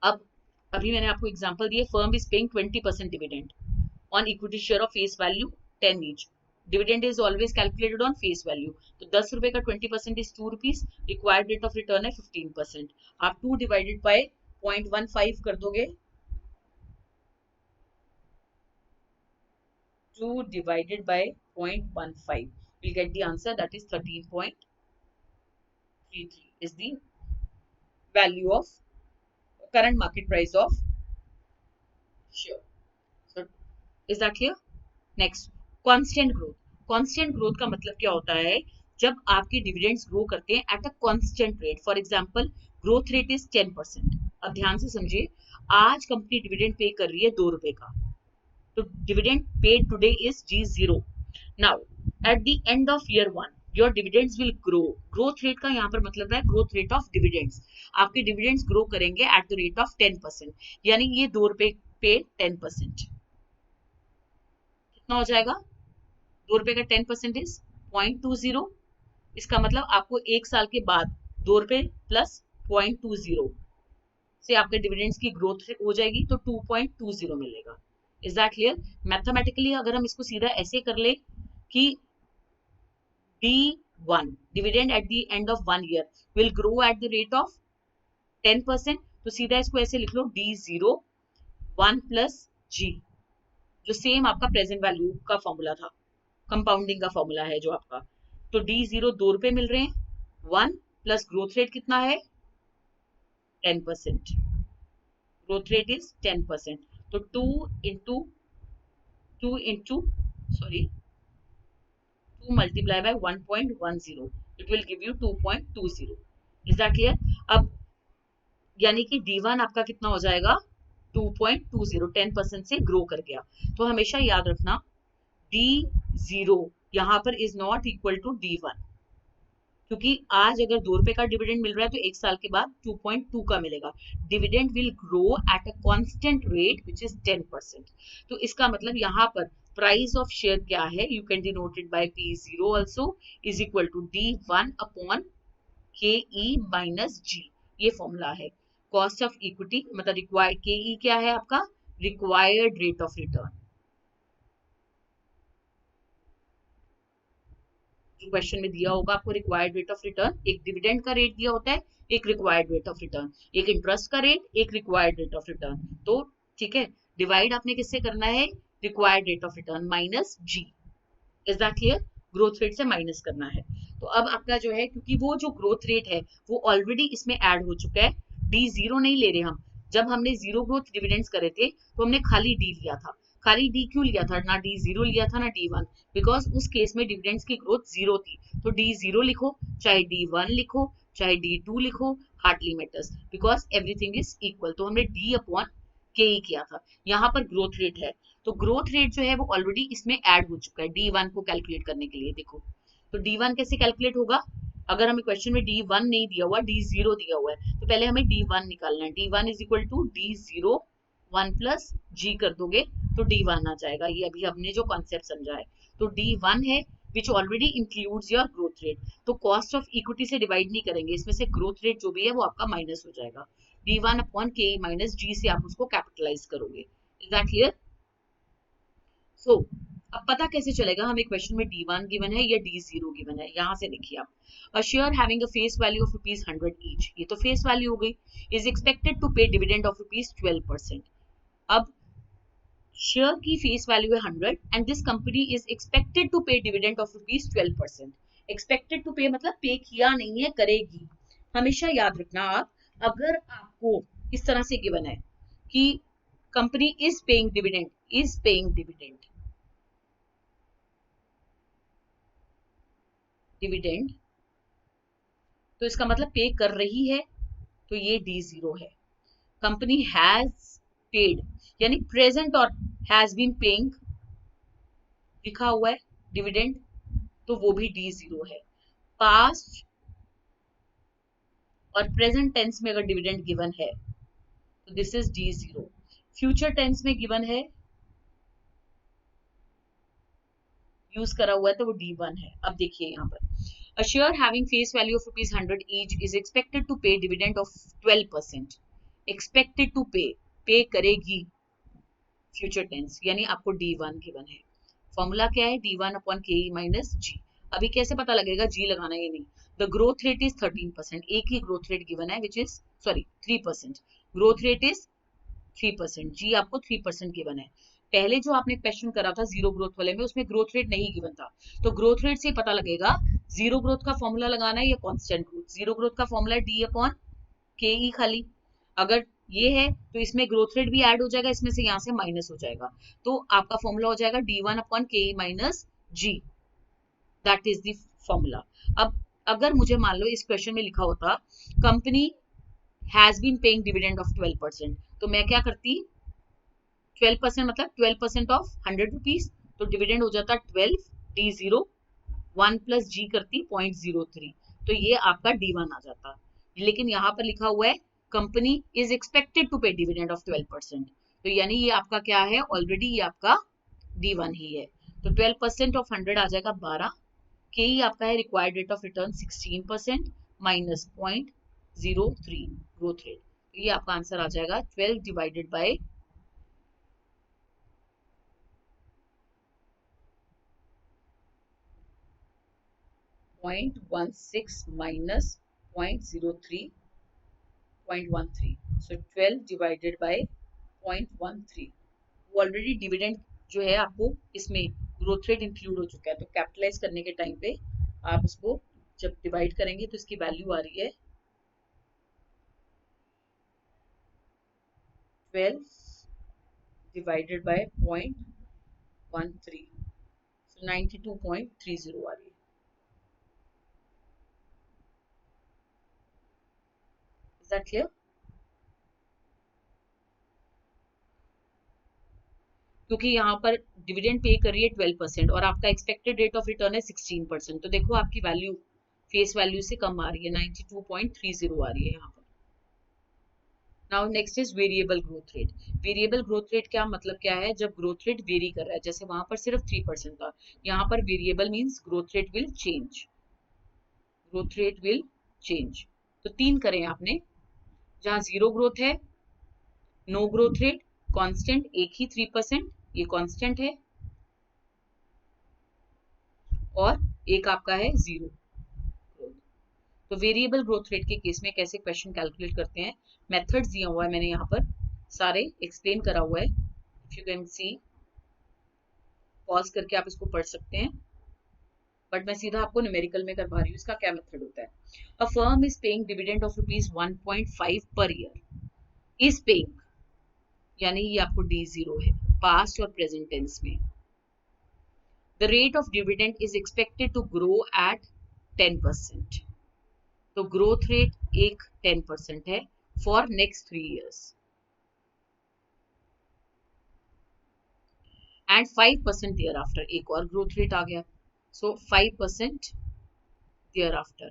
अब अभी मैंने आपको एग्जांपल दिए, firm is paying 20% dividend on equity share of face value 10 each. Dividend is always calculated on face value. तो 10 रुपए का 20% is 2 rupees, required rate of return है 15%। आप 2 डिवाइडेड बाय 0.15 कर दोगे, 2 divided by 0.15 we'll get the answer, that is 13.33 is the value of current market price of share. So is that clear? Next, constant growth. constant growth का मतलब क्या होता है, जब आपके डिविडेंड्स ग्रो करते हैं at a constant rate. For example growth rate is 10%। अब ध्यान से समझिए, आज कंपनी डिविडेंड पे कर रही है 2 रुपए का, तो dividend paid today is G0. Now at the end of year 1 your dividends will grow. growth rate का यहाँ पर मतलब है growth rate of dividends. आपके dividends grow करेंगे at the rate of 10%, यानी ये 2 रुपए पे 10%। कितना हो जाएगा, 2 रुपए का 10% इज 0.20। इसका मतलब आपको एक साल के बाद 2 रुपए प्लस 0.20 से आपके डिविडेंड्स की ग्रोथ हो जाएगी तो 2.20 मिलेगा। Is that clear? मैथमेटिकली अगर हम इसको सीधा ऐसे कर ले कि D1 dividend at the end of 1 year will grow at the rate of 10%, तो सीधा इसको ऐसे लिख लो D0 1 प्लस G, जो सेम आपका प्रेजेंट वैल्यू का फॉर्मूला था, कंपाउंडिंग का फॉर्मूला है जो आपका। तो D0 ₹2 मिल रहे हैं, 1 प्लस ग्रोथ रेट कितना है 10%, ग्रोथ रेट इज 10%, तो 2 multiply by 1.10, it will give you 2.20. is that clear? अब यानी कि D1 आपका कितना हो जाएगा 2.20, 10% से ग्रो कर गया। तो हमेशा याद रखना D0 यहां पर is not equal to D1, क्योंकि आज अगर ₹2 का डिविडेंड मिल रहा है तो एक साल के बाद 2.2 का मिलेगा। Dividend will grow at a constant rate which is 10%। तो इसका मतलब यहाँ पर प्राइस ऑफ शेयर क्या है, you can denote it by P0 also is equal to D1 upon KE minus G। ये फॉर्मूला है कॉस्ट ऑफ इक्विटी, मतलब रिक्वायर्ड, KE क्या है आपका रिक्वायर्ड रेट ऑफ रिटर्न। जो क्वेश्चन में दिया होगा आपको रिक्वायर्ड रेट ऑफ रिटर्न, एक डिविडेंड का रेट दिया होता है, एक रिक्वायर्ड रेट ऑफ रिटर्न, एक इंटरेस्ट का रेट, एक रिक्वायर्ड रेट ऑफ रिटर्न। तो ठीक है, डिवाइड आपने किससे करना है required rate of return minus G। Is that clear? Growth rate से माइनस करना है। तो अब आपका जो है, क्योंकि वो जो ग्रोथ रेट है वो ऑलरेडी इसमें ऐड हो चुका है, D0 नहीं ले रहे हम। जब हमने जीरो ग्रोथ डिविडेंड्स करे थे तो हमने खाली D लिया था। खाली D क्यों लिया था, ना D0 लिया था ना D1, बिकॉज उस केस में डिविडेंड्स की ग्रोथ 0 थी। तो D0 लिखो, चाहे D1 लिखो, चाहे D2 लिखो, hardly matters, because everything is equal. तो हमने D अपॉन KE किया था। यहाँ पर ग्रोथ रेट है, तो ग्रोथ रेट जो है वो ऑलरेडी इसमें ऐड हो चुका है D1 को कैलकुलेट करने के लिए। देखो तो D1 कैसे कैलकुलेट होगा, अगर हमें क्वेश्चन में D1 नहीं दिया हुआ, D0 दिया हुआ है, तो पहले हमें D1 निकालना है। D1 is equal to D0 1 plus G कर दोगे तो D1 आ जाएगा। ये अभी हमने जो कॉन्सेप्ट समझा है, तो D1 है विच already includes your growth rate. तो कॉस्ट ऑफ इक्विटी से डिवाइड नहीं करेंगे, इसमें से ग्रोथ रेट जो भी है वो आपका माइनस हो जाएगा। D1 upon KE minus G से आप उसको कैपिटलाइज करोगे। Is that clear? सो अब पता कैसे चलेगा हमें क्वेश्चन में D1 गिवन है या D0 गिवन है? यहां से देखिए आप, a share having a face value of ₹100 each, ये तो फेस वैल्यू हो गई, is expected to pay dividend of ₹12%। अब शेयर की फेस वैल्यू है 100 and this company is expected to pay dividend of ₹12%। Expected to pay मतलब पे किया नहीं है, करेगी। हमेशा याद रखना आप, अगर आपको इस तरह से गिवन है कि company is paying dividend, is paying dividend, dividend, तो इसका मतलब पे कर रही है, तो ये D0 है। कंपनी हैज पेड, यानी प्रेजेंट और हैज बीन पेइंग लिखा हुआ है डिविडेंड, तो वो भी D0 है। पास्ट और प्रेजेंट टेंस में अगर डिविडेंड गिवन है तो this is D0। Future tense में गिवन है, यूज करा हुआ है, तो वो D1 है। अब देखिए यहाँ पर, a share having face value of ₹100 each is expected to pay dividend of 12%। expected to pay करेगी, फ्यूचर टेंस, यानी आपको D1 गिवन है। फॉर्मूला क्या है, D1 upon KE minus G। अभी कैसे पता लगेगा, G लगाना है नहीं। द ग्रोथ रेट इज 13%, एक ही ग्रोथ रेट गिवन है which is 3%। Growth rate is 3%, G आपको 3% गिवन है। पहले जो आपने क्वेश्चन करा था जीरो ग्रोथ वाले में, उसमें ग्रोथ रेट नहीं गिवन था, तो ग्रोथ रेट से पता लगेगा जीरो ग्रोथ का फॉर्मूला लगाना है या कांस्टेंट ग्रोथ। जीरो ग्रोथ का फॉर्मूला है D अपॉन KE खाली, अगर ये है तो इसमें ग्रोथ रेट भी ऐड हो जाएगा, इसमें से यहाँ से माइनस हो जाएगा, तो आपका फॉर्मूला हो जाएगा D1 upon KE minus G। That is the formula. अब अगर मुझे मान लो इस क्वेश्चन में लिखा होता company has been paying dividend of 12%, तो मैं क्या करती, 12% मतलब 12% ऑफ ₹100, तो डिविडेंड हो जाता 12, D0 1 प्लस G करती 0.03, तो ये आपका D1 आ जाता। लेकिन यहाँ पर लिखा हुआ है company is expected to pay dividend of 12%, तो यानी ये आपका क्या है, ऑलरेडी ये आपका D1 ही है। तो 12% ऑफ 100 आ जाएगा 12, KE आपका है required rate of return 16% minus 0.03 growth rate, ये आपका आंसर आ जाएगा 12 divided by 0.16 minus 0.03 so 12 divided by 0.13। वो ऑलरेडी डिविडेंड जो है आपको इसमें ग्रोथ रेट इंक्लूड हो चुका है, तो कैपिटलाइज करने के टाइम पे आप इसको जब डिवाइड करेंगे तो इसकी वैल्यू आ रही है 12 डिवाइडेड बाय 0.13, so 92.30 आ रही है। Is that clear? क्योंकि यहाँ पर डिविडेंड पे कर रही है 12% और आपका एक्सपेक्टेड रेट ऑफ रिटर्न है 16%, तो देखो आपकी वैल्यू फेस वैल्यू से कम आ रही है, 92.30 आ रही है यहाँ पर। Now next is variable growth rate. Variable growth rate क्या मतलब क्या है? जब ग्रोथ रेट वेरी कर रहा है, जैसे वहां पर सिर्फ 3% था, यहाँ पर variable means growth rate will change, growth rate will change. तो 3 करें आपने, जहां 0 ग्रोथ है, नो ग्रोथ रेट, कांस्टेंट एक ही 3%, ये कांस्टेंट है, और एक आपका है 0 ग्रोथ। तो वेरिएबल ग्रोथ रेट के केस में कैसे क्वेश्चन कैलकुलेट करते हैं, मेथड्स दिया हुआ है, मैंने यहाँ पर सारे एक्सप्लेन करा हुआ है, if you can see, pause करके आप इसको पढ़ सकते हैं, बट मैं सीधा आपको न्यूमेरिकल में करवा रही हूँ। इसका क्या मेथड होता है? A firm is paying dividend of ₹1.5 per year, is paying, यानी ये आपको D0 है, पास्ट और प्रेजेंट टेंस में। The rate of dividend is expected to grow at 10%, तो ग्रोथ रेट एक 10% है for next 3 years, and 5% thereafter, एक और ग्रोथ रेट आ गया, so 5% thereafter.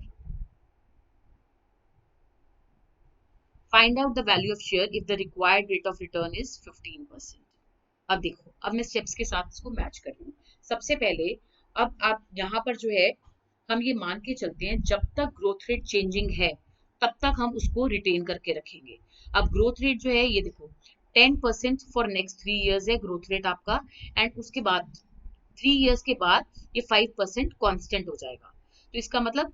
Find out the value of share if the required rate of return is 15%। अब देखो, अब मैं स्टेप्स के साथ इसको मैच कर रही हूँ। सबसे पहले अब आप यहाँ पर जो है, हम ये मान के चलते हैं जब तक ग्रोथ रेट चेंजिंग है तब तक हम उसको रिटेन करके रखेंगे। अब ग्रोथ रेट जो है, ये देखो 10% फॉर नेक्स्ट 3 years है ग्रोथ रेट आपका, एंड उसके बाद 3 years के बाद ये 5% कांस्टेंट हो जाएगा। तो इसका मतलब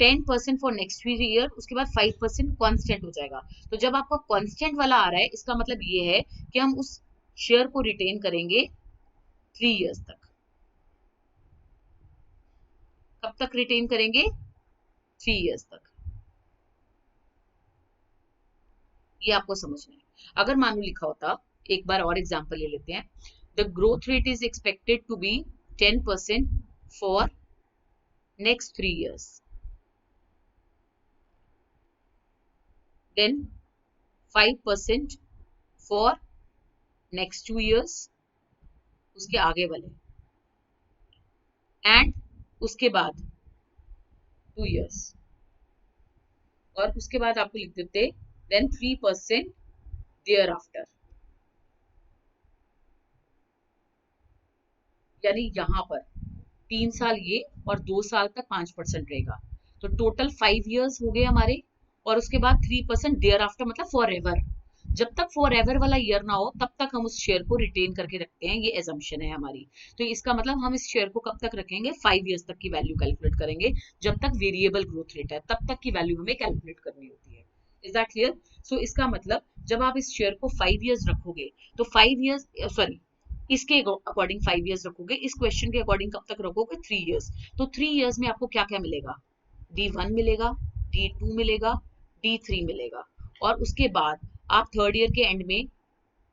10% फॉर नेक्स्ट 3 year, उसके बाद 5% कांस्टेंट हो जाएगा। तो जब आपका कांस्टेंट वाला आ रहा है, इसका मतलब ये है कि हम उस शेयर को रिटेन करेंगे 3 years तक। कब तक रिटेन करेंगे? 3 years तक। ये आपको समझना है। अगर मानो लिखा होता, एक बार और एग्जांपल ले लेते हैं, the growth rate is expected to be 10% for next 3 years, then 5% for next 2 years, उसके आगे वाले, एंड उसके बाद 2 years, और उसके बाद आपको लिख देते देन 3% देयर आफ्टर, यानी यहाँ पर 3 साल ये और 2 साल तक 5% रहेगा, तो टोटल 5 years हो गए हमारे, और उसके बाद 3% देयर आफ्टर, मतलब फॉर एवर। जब तक फॉर एवर वाला ईयर ना हो तब तक हम उस शेयर को रिटेन करके रखते हैं, ये एजम्पशन है हमारी। तो इसका मतलब हम इस शेयर को कब तक रखेंगे? 5 years तक की वैल्यू कैलकुलेट करेंगे, जब तक वेरिएबल ग्रोथ रेट है तब तक की वैल्यू हमें कैलकुलेट करनी होती है। Is that clear? सो इसका मतलब जब आप इस शेयर को 5 years रखोगे, तो 5 years, सॉरी, इसके अकॉर्डिंग 5 years रखोगे, इस क्वेश्चन के अकॉर्डिंग कब तक रखोगे? 3 years। तो 3 years में आपको क्या क्या मिलेगा? D1 मिलेगा, D2 मिलेगा, D3 मिलेगा, और उसके बाद आप थर्ड ईयर के एंड में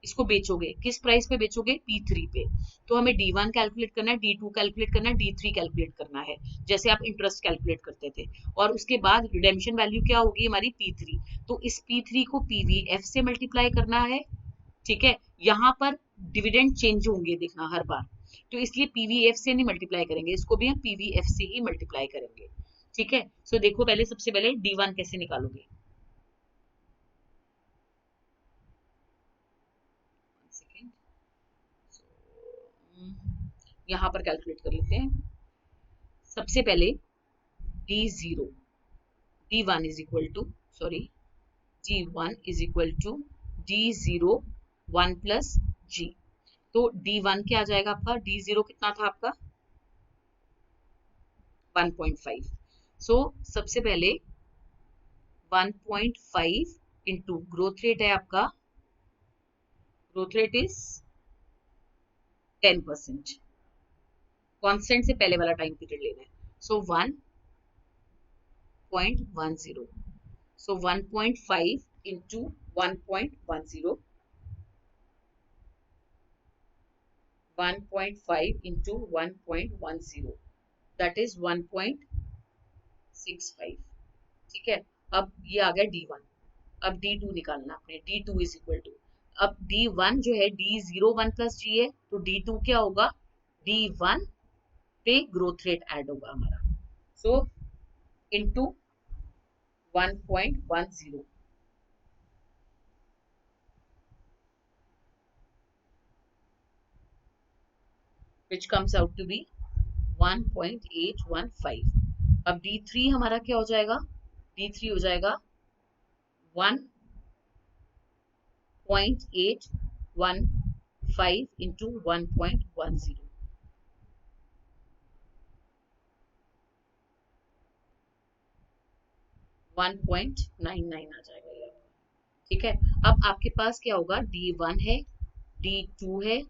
इसको बेचोगे, किस प्राइस पे बेचोगे? P3 पे। तो हमें D1 कैलकुलेट करना है, D2 कैलकुलेट करना है, D3 कैलकुलेट करना है, जैसे आप इंटरेस्ट कैलकुलेट करते थे, और उसके बाद रिडेम्पशन वैल्यू क्या होगी हमारी? P3। तो इस P3 को PVF से मल्टीप्लाई करना है, ठीक है? यहाँ पर डिविडेंड चेंज होंगे, देखना हर बार, तो इसलिए PVF से नहीं मल्टीप्लाई करेंगे, इसको भी हम PVF से ही मल्टीप्लाई करेंगे, ठीक है? सो देखो, पहले सबसे पहले D1 कैसे निकालोगे, यहाँ पर कैलकुलेट कर लेते हैं। सबसे पहले D0, D1 is equal to, sorry, D1 is equal to D0 1 plus G। तो D1 क्या आ जाएगा आपका, D0 कितना था आपका 1.5। सो सबसे पहले 1.5 इंटू ग्रोथ रेट है आपका, ग्रोथ रेट इज 10%। कांस्टेंट से पहले वाला टाइम पीरियड लेना है। सो 1.10, सो 1.5 इंटू 1.10, 1.5 इंटू 1.10 दैट इज 1.65। ठीक है, अब ये आ गया D1। अब D2 निकालना आपने, D2 इज इक्वल टू, अब D1 जो है D0 1 प्लस G है, तो D2 क्या होगा, D1 पे ग्रोथ रेट ऐड होगा हमारा, सो into 1.10, which comes out to be 1.815। अब D3 हमारा क्या हो जाएगा, D3 हो जाएगा 1.815 इंटू 1.10, 1.99 आ जाएगा ये। ठीक है, अब आपके पास क्या होगा, D1 है, D2 है,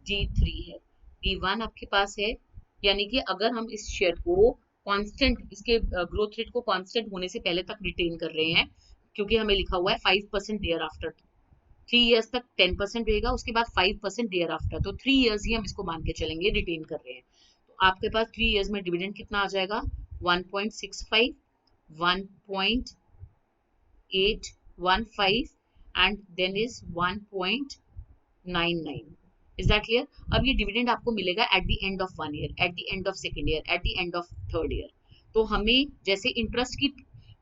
D3 है। D1 आपके पास है, यानी कि अगर हम इस शेयर को कांस्टेंट, इसके ग्रोथ रेट को कांस्टेंट होने से पहले तक रिटेन कर रहे हैं, क्योंकि हमें लिखा हुआ है 5% ईयर आफ्टर, 3 इयर्स तक 10% रहेगा, उसके बाद 5% ईयर आफ्टर, तो 3 इयर्स ही हम इसको मान के चलेंगे रिटेन कर रहे हैं। तो आपके पास 3 इयर्स में डिविडेंड कितना आ जाएगा, 1.65, 1.815 and then is 1.99। Is that clear. अब ये डिविडेंड आपको मिलेगा at the end of 1 year, eight the end of second year, eight the end of third year. तो हमें जैसे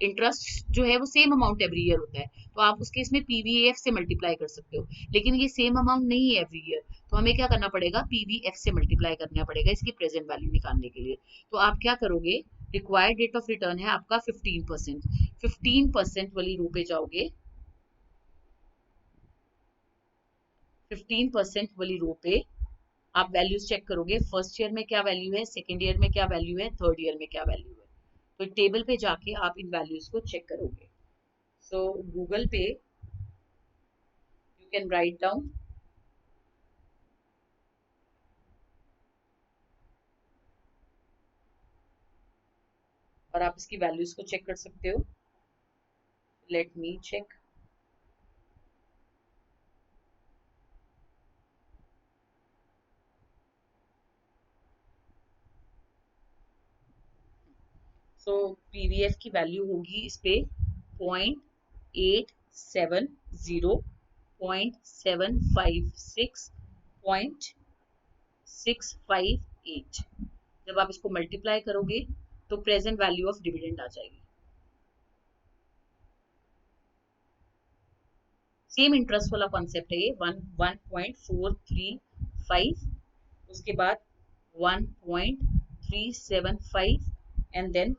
इंटरेस्ट जो है वो सेम अमाउंट एवरी ईयर होता है, तो आप उसके इसमें पीवीएफ से मल्टीप्लाई कर सकते हो, लेकिन ये सेम अमाउंट नहीं है एवरी ईयर, तो हमें क्या करना पड़ेगा, पीवीएफ से मल्टीप्लाई करना पड़ेगा इसकी प्रेजेंट वैल्यू निकालने के लिए। तो आप क्या करोगे, रिक्वायर्ड रेट ऑफ रिटर्न है आपका 15%, 15% वाली रो पे जाओगे, 15% वाली रो पे आप वैल्यूज चेक करोगे, फर्स्ट ईयर में क्या वैल्यू है, सेकेंड ईयर में क्या वैल्यू है, थर्ड ईयर में क्या वैल्यू है। तो टेबल पे जाके आप इन वैल्यूज को चेक करोगे। सो गूगल पे यू कैन राइट डाउन और आप इसकी वैल्यूज को चेक कर सकते हो। Let me check. So PVF की वैल्यू होगी इस पे 0.870, 0.756, 0.658। जब आप इसको मल्टीप्लाई करोगे तो प्रेजेंट वैल्यू ऑफ डिविडेंड आ जाएगी। सेम इंटरेस्ट वाला कॉन्सेप्ट है ये, 1.435, उसके बाद 1.375 एंड देन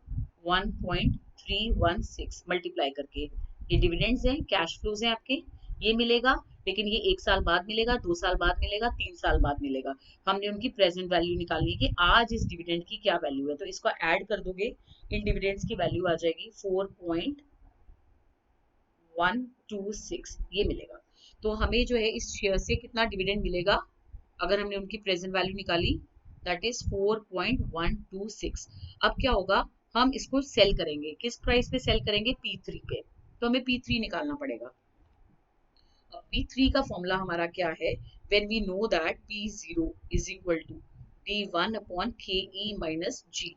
1.316 मल्टीप्लाई करके। ये डिविडेंड्स हैं, कैश फ्लोज हैं आपके, ये मिलेगा, लेकिन ये 1 साल बाद मिलेगा, 2 साल बाद मिलेगा, 3 साल बाद मिलेगा। हमने उनकी प्रेजेंट वैल्यू निकालनी है कि आज इस डिविडेंड की क्या वैल्यू है, तो इसको ऐड कर दोगे, इन डिविडेंड्स की वैल्यू आ जाएगी 4.126, ये मिलेगा। तो हमें जो है इस शेयर से कितना डिविडेंड मिलेगा, अगर हमने उनकी प्रेजेंट वैल्यू निकाली, दैट इज 4.126। अब क्या होगा, हम इसको सेल करेंगे, किस प्राइस पे सेल करेंगे, P3 पे, तो हमें P3 निकालना पड़ेगा। P3 का फॉर्मूला हमारा क्या है, when we know that P0 is equal to D1 upon KE minus G।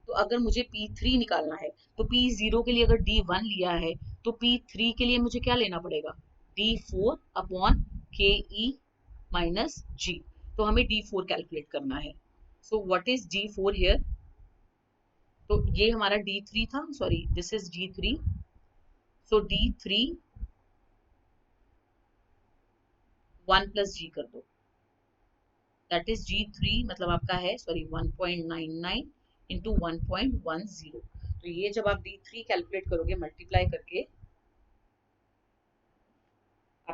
तो अगर मुझे P3 निकालना है, तो P0 के लिए अगर D1 लिया है, तो P3 के लिए मुझे क्या लेना पड़ेगा, D4 upon KE minus G। तो हमें D4 कैलकुलेट करना है। So what is D4 here, तो ये हमारा D3 था, sorry this is D3। So D3 1 plus G कर दो, दैट इज G3 मतलब आपका है, सॉरी 1.99 इंटू 1.10। तो ये जब आप D3 कैलकुलेट करोगे मल्टीप्लाई करके,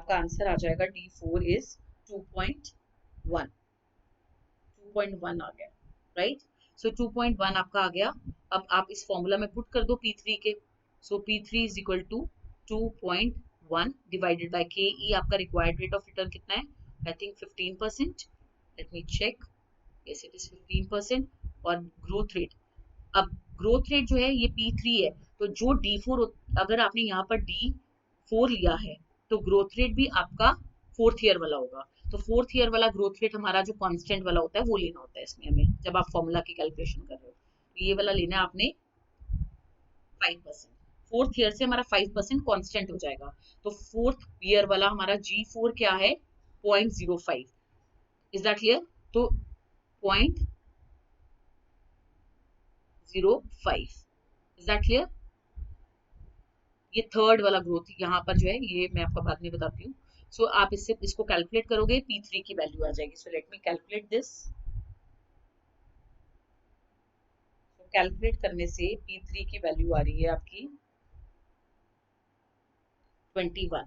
आपका आंसर आ जाएगा D4 इज 2.1 आ गया, राइट। सो 2.1 आपका आ गया। अब आप इस फॉर्मूला में पुट कर दो P3 के। So P3 is equal to 2.1 divided by KE। आपका रिक्वायर्ड रेट ऑफ रिटर्न कितना है? I think 15%। Let me check. Yes it is 15%। और ग्रोथ रेट, अब ग्रोथ रेट जो है ये P3 है, तो जो D4, अगर आपने यहाँ पर D4 लिया है तो ग्रोथ रेट भी आपका 4th ईयर वाला होगा। तो 4th ईयर वाला ग्रोथ रेट हमारा जो कांस्टेंट वाला होता है वो लेना होता है इसमें हमें, जब आप फॉर्मूला की कैलकुलेशन कर रहे हो। तो ये वाला लेना है आपने 5%। 4th ईयर से हमारा 5% कांस्टेंट हो जाएगा। तो 4th ईयर वाला हमारा G4 क्या है? 0.05। Is that clear? तो 0.05। Is that clear? ये थर्ड वाला ग्रोथ यहाँ पर जो है ये मैं आपको बाद में बताती हूँ। सो आप इसको कैलकुलेट करोगे, P3 की वैल्यू आ जाएगी। So let me calculate this. Calculate करने से P3 की वैल्यू आ रही है आपकी 21।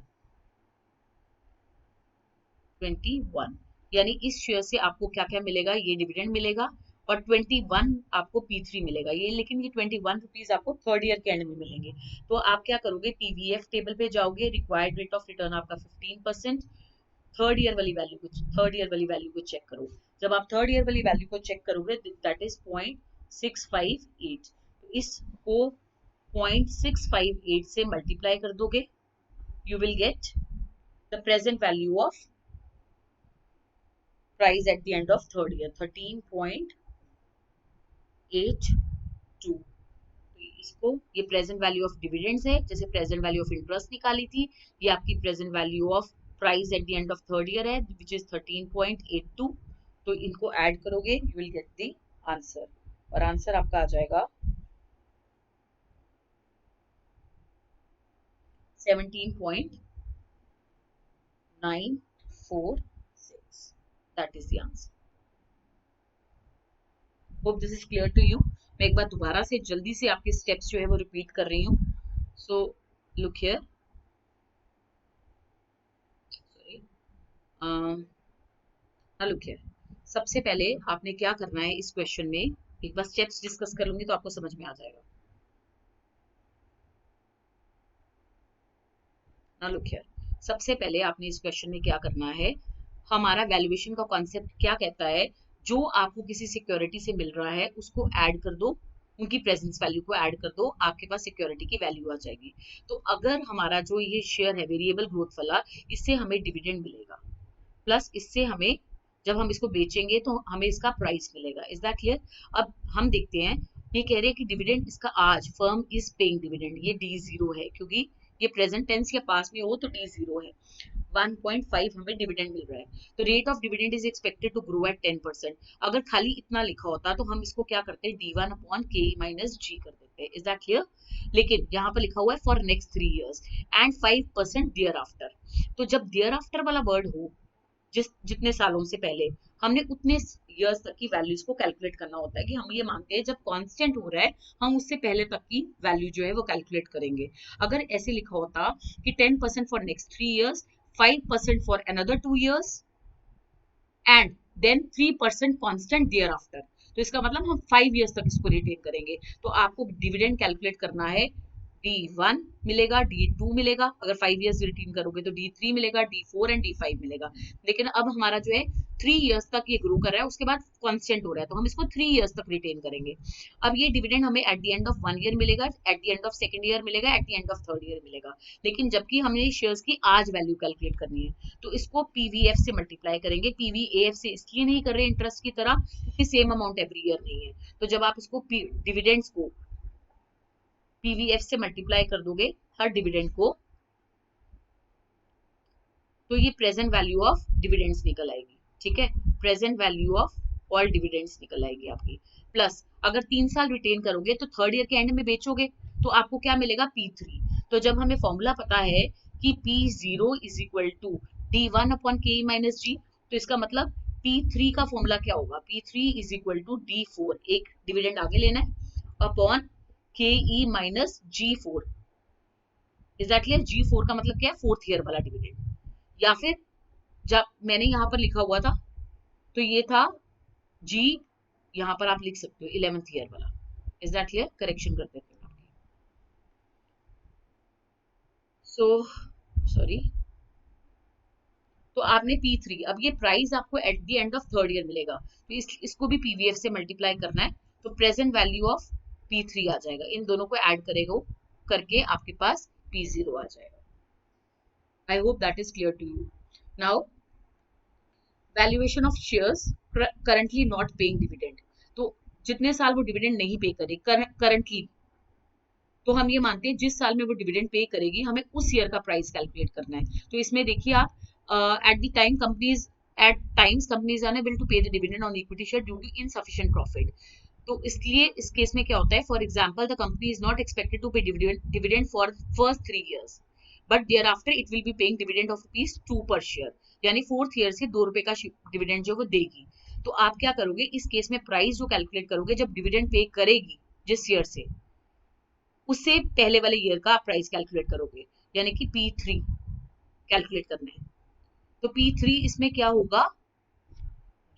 यानी इस शेयर से आपको क्या क्या मिलेगा? ये डिविडेंड मिलेगा और 21 आपको P3 मिलेगा। ये लेकिन ये 21 रुपीज आपको थर्ड ईयर के एंड में मिलेंगे। तो आप क्या करोगे? PVF टेबल पे जाओगे, रिक्वायर्ड रेट ऑफ रिटर्न आपका 15%। थर्ड ईयर वाली वैल्यू को चेक करो। जब आप थर्ड ईयर वाली वैल्यू को चेक करोगे दैट इज 0.658। तो इसको 0.658 से मल्टीप्लाई कर दोगे, you will get the present value of price at the end of third year 13.82। इसको ये प्रेजेंट वैल्यू ऑफ डिविडेंड्स है, जैसे प्रेजेंट वैल्यू ऑफ इंटरेस्ट निकाली थी, ये आपकी present value of price at the end of third year है which is 13.82। तो इनको ऐड करोगे you will get the answer, और आंसर आपका आ जाएगा 17.946। That is the answer. Hope this is clear to you. मैं एक बार दोबारा से जल्दी से आपके स्टेप्स जो है वो रिपीट कर रही हूँ। So look here, sorry, look here. सबसे पहले आपने क्या करना है इस क्वेश्चन में, एक बार स्टेप्स डिस्कस कर लूंगी तो आपको समझ में आ जाएगा। लुक हियर, सबसे पहले आपने इस क्वेश्चन में क्या करना है, हमारा वैल्यूएशन का कॉन्सेप्ट क्या कहता है, जो आपको किसी सिक्योरिटी से मिल रहा है उसको ऐड कर दो, उनकी प्रेजेंस वैल्यू को ऐड कर दो, आपके पास सिक्योरिटी की वैल्यू आ जाएगी। तो अगर हमारा जो ये शेयर है वेरिएबल ग्रोथ वाला, इससे हमें डिविडेंड मिलेगा, प्लस इससे हमें जब हम इसको बेचेंगे तो हमें इसका प्राइस मिलेगा। Is that clear? अब हम देखते हैं, ये कह रहे हैं कि डिविडेंड इसका आज फर्म इज पेइंग डिविडेंड, ये D0 है क्योंकि ये प्रेजेंट टेंस या पास में हो तो D0 है। 1.5 हमें डिविडेंड मिल रहा है, तो rate of dividend is expected to grow at 10%। अगर खाली इतना लिखा होता तो हम इसको क्या करते हैं, D1/KE - G कर देते हैं। Is that clear? लेकिन यहाँ पर लिखा हुआ है for next 3 years and 5% thereafter. तो जब देयर आफ्टर वाला वर्ड हो, जितने सालों से पहले, हमने उतने इयर्स तक की वैल्यूज को कैलकुलेट करना होता है। कि हम ये मानते हैं जब कांस्टेंट हो रहा है हम उससे पहले तक की वैल्यू जो है वो कैलकुलेट करेंगे। अगर ऐसे लिखा होता कि 10% for next 3 years, 5% for another 2 years and then 3% constant thereafter, तो इसका मतलब हम 5 years तक इसको रिटेन करेंगे। तो आपको डिविडेंड कैलकुलेट करना है, D1 मिलेगा, D2 मिलेगा, अगर 5 years रिटेन करोगे तो D3 मिलेगा, D4 एंड D5 मिलेगा। लेकिन अब हमारा जो है 3 years तक ये ग्रो कर रहा है, उसके बाद कांस्टेंट हो रहा है, तो हम इसको 3 years तक रिटेन करेंगे। अब ये डिविडेंड हमें at the end of 1 year मिलेगा, at the end of second year मिलेगा, at the end of third year मिलेगा। लेकिन जबकि हमने शेयर्स की आज वैल्यू कैलकुलेट करनी है तो इसको PVF से मल्टीप्लाई करेंगे। PVAF से इसलिए नहीं कर रहे इंटरेस्ट की तरह क्योंकि सेम अमाउंट एवरी ईयर नहीं है। तो जब आप इसको डिविडेंड्स को PVF से मल्टीप्लाई कर दोगे हर डिविडेंड को, तो ये प्रेजेंट वैल्यू ऑफ डिविडेंड्स निकल आएगी। ठीक है, present value of all dividends निकल आएगी आपकी। प्लस अगर 3 साल रिटेन करोगे तो थर्ड ईयर के एंड में बेचोगे तो आपको क्या मिलेगा, P3। तो जब हमें फॉर्मूला पता है कि P0 is equal to D1/KE - G, तो इसका मतलब P3 का फॉर्मूला क्या होगा, P3 is equal to D4, एक डिविडेंड आगे लेना है, upon KE - G4। Is that clear? G4 का मतलब क्या है, 4th ईयर वाला डिविडेंड। या फिर जब मैंने यहाँ पर लिखा हुआ था तो ये था जी, यहाँ पर आप लिख सकते हो 11th ईयर वाला। Is that clear? करेक्शन करते थे आपकी। सो सॉरी, तो आपने P3, अब ये प्राइस आपको eight the end of third year मिलेगा, तो इसको भी पीवीएफ से मल्टीप्लाई करना है, तो प्रेजेंट वैल्यू ऑफ P3 आ जाएगा, इन दोनों को ऐड करेगा करके आपके पास P0 आ जाएगा। I hope that is clear to you. Now valuation of shares currently not paying dividend, तो जितने साल वो डिविडेंड नहीं पे करे करंटली, तो हम ये मानते हैं जिस साल में वो डिविडेंड पे करेगी हमें उस ईयर का प्राइस कैलकुलेट करना है। तो इसमें देखिए आप, at the time companies are unable to pay the dividend on equity share due to insufficient profit, तो इसलिए इस केस में क्या होता है, for example the company is not expected to pay dividend for first 3 years, but thereafter it will be paying dividend of ₹2 per share, यानी fourth year से ₹2 का डिविडेंड जो वो देगी। तो आप क्या करोगे इस केस में, प्राइस जो कैलकुलेट करोगे जब डिविडेंड पे करेगी जिस ईयर से, उससे पहले वाले ईयर का आप प्राइस कैलकुलेट करोगे, यानी कि P3 कैलकुलेट करना है। तो P3 इसमें क्या होगा,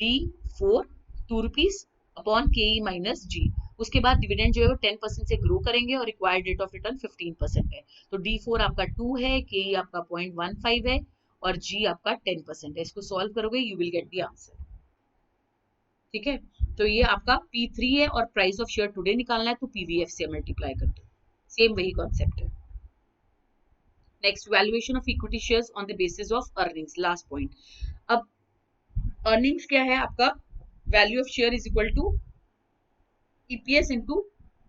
D4 ₹2 upon KE minus G, उसके बाद डिविडेंड जो है वो 10% से ग्रो करेंगे और रिक्वायर्ड रेट ऑफ रिटर्न 15% है, तो D4 आपका 2 है, KE आपका 0.15 है और G आपका 10% है। इसको सॉल्व करोगे you will get the answer. ठीक है, तो ये आपका P3 है और प्राइस ऑफ शेयर टुडे निकालना है, तो PVF से मल्टीप्लाई कर दो, सेम वही कॉन्सेप्ट है। Next, valuation of equity shares on the basis of earnings, last point. अब अर्निंग्स क्या है आपका, value of share is equal to EPS into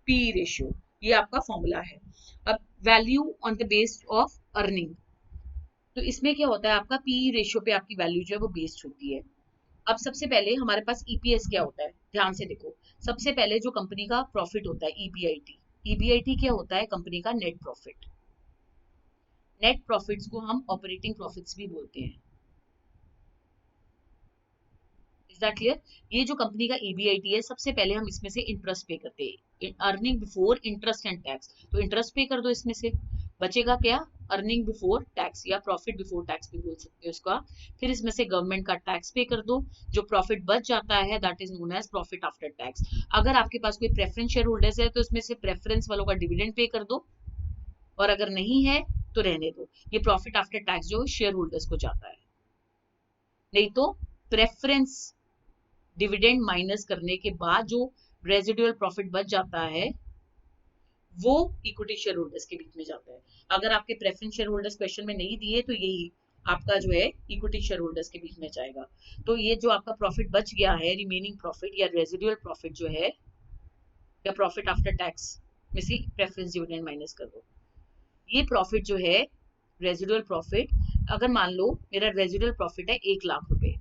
PE ratio, ये आपका फॉर्मूला है। अब value on the base of earning, तो इसमें क्या होता है आपका PE रेशियो पे आपकी वैल्यू जो है वो बेस्ड होती है। अब सबसे पहले हमारे पास EPS क्या होता है, ध्यान से देखो, सबसे पहले जो कंपनी का प्रॉफिट होता है EBIT क्या होता है, कंपनी का नेट प्रॉफिट। नेट प्रॉफिट्स को हम ऑपरेटिंग प्रॉफिट्स भी बोलते हैं। Is that clear? ये जो कंपनी का EBIT है, सबसे पहले हम इसमें से इंटरेस्ट पे करते हैं, earning before interest and tax, तो इंटरेस्ट पे कर दो, इसमें से बचेगा क्या, अर्निंग बिफोर टैक्स या प्रॉफिट बिफोर टैक्स भी बोल सकते हो इसका। फिर इसमें से गवर्नमेंट का टैक्स पे कर दो, जो प्रॉफिट बच जाता है that is known as profit after tax. अगर आपके पास कोई प्रेफरेंस शेयर होल्डर्स है तो इसमें से प्रेफरेंस वालों का डिविडेंड पे कर दो, और अगर नहीं है तो रहने दो, ये प्रॉफिट आफ्टर टैक्स जो शेयर होल्डर्स को जाता है। नहीं तो प्रेफरेंस डिविडेंड माइनस करने के बाद जो रेजिडुअल प्रॉफिट बच जाता है वो इक्विटी शेयर होल्डर्स के बीच में जाता है। अगर आपके प्रेफरेंस शेयर होल्डर्स क्वेश्चन में नहीं दिए तो यही आपका जो है इक्विटी शेयर होल्डर्स के बीच में जाएगा। तो ये जो आपका प्रॉफिट बच गया है, रिमेनिंग प्रॉफिट या रेजिडुअल प्रॉफिट जो है, या प्रॉफिट आफ्टर टैक्स में से प्रेफरेंस डिविडेंड माइनस कर दो, ये प्रॉफिट जो है रेजिडुअल प्रॉफिट, अगर मान लो मेरा रेजिडुअल प्रॉफिट है 1,00,000 रुपए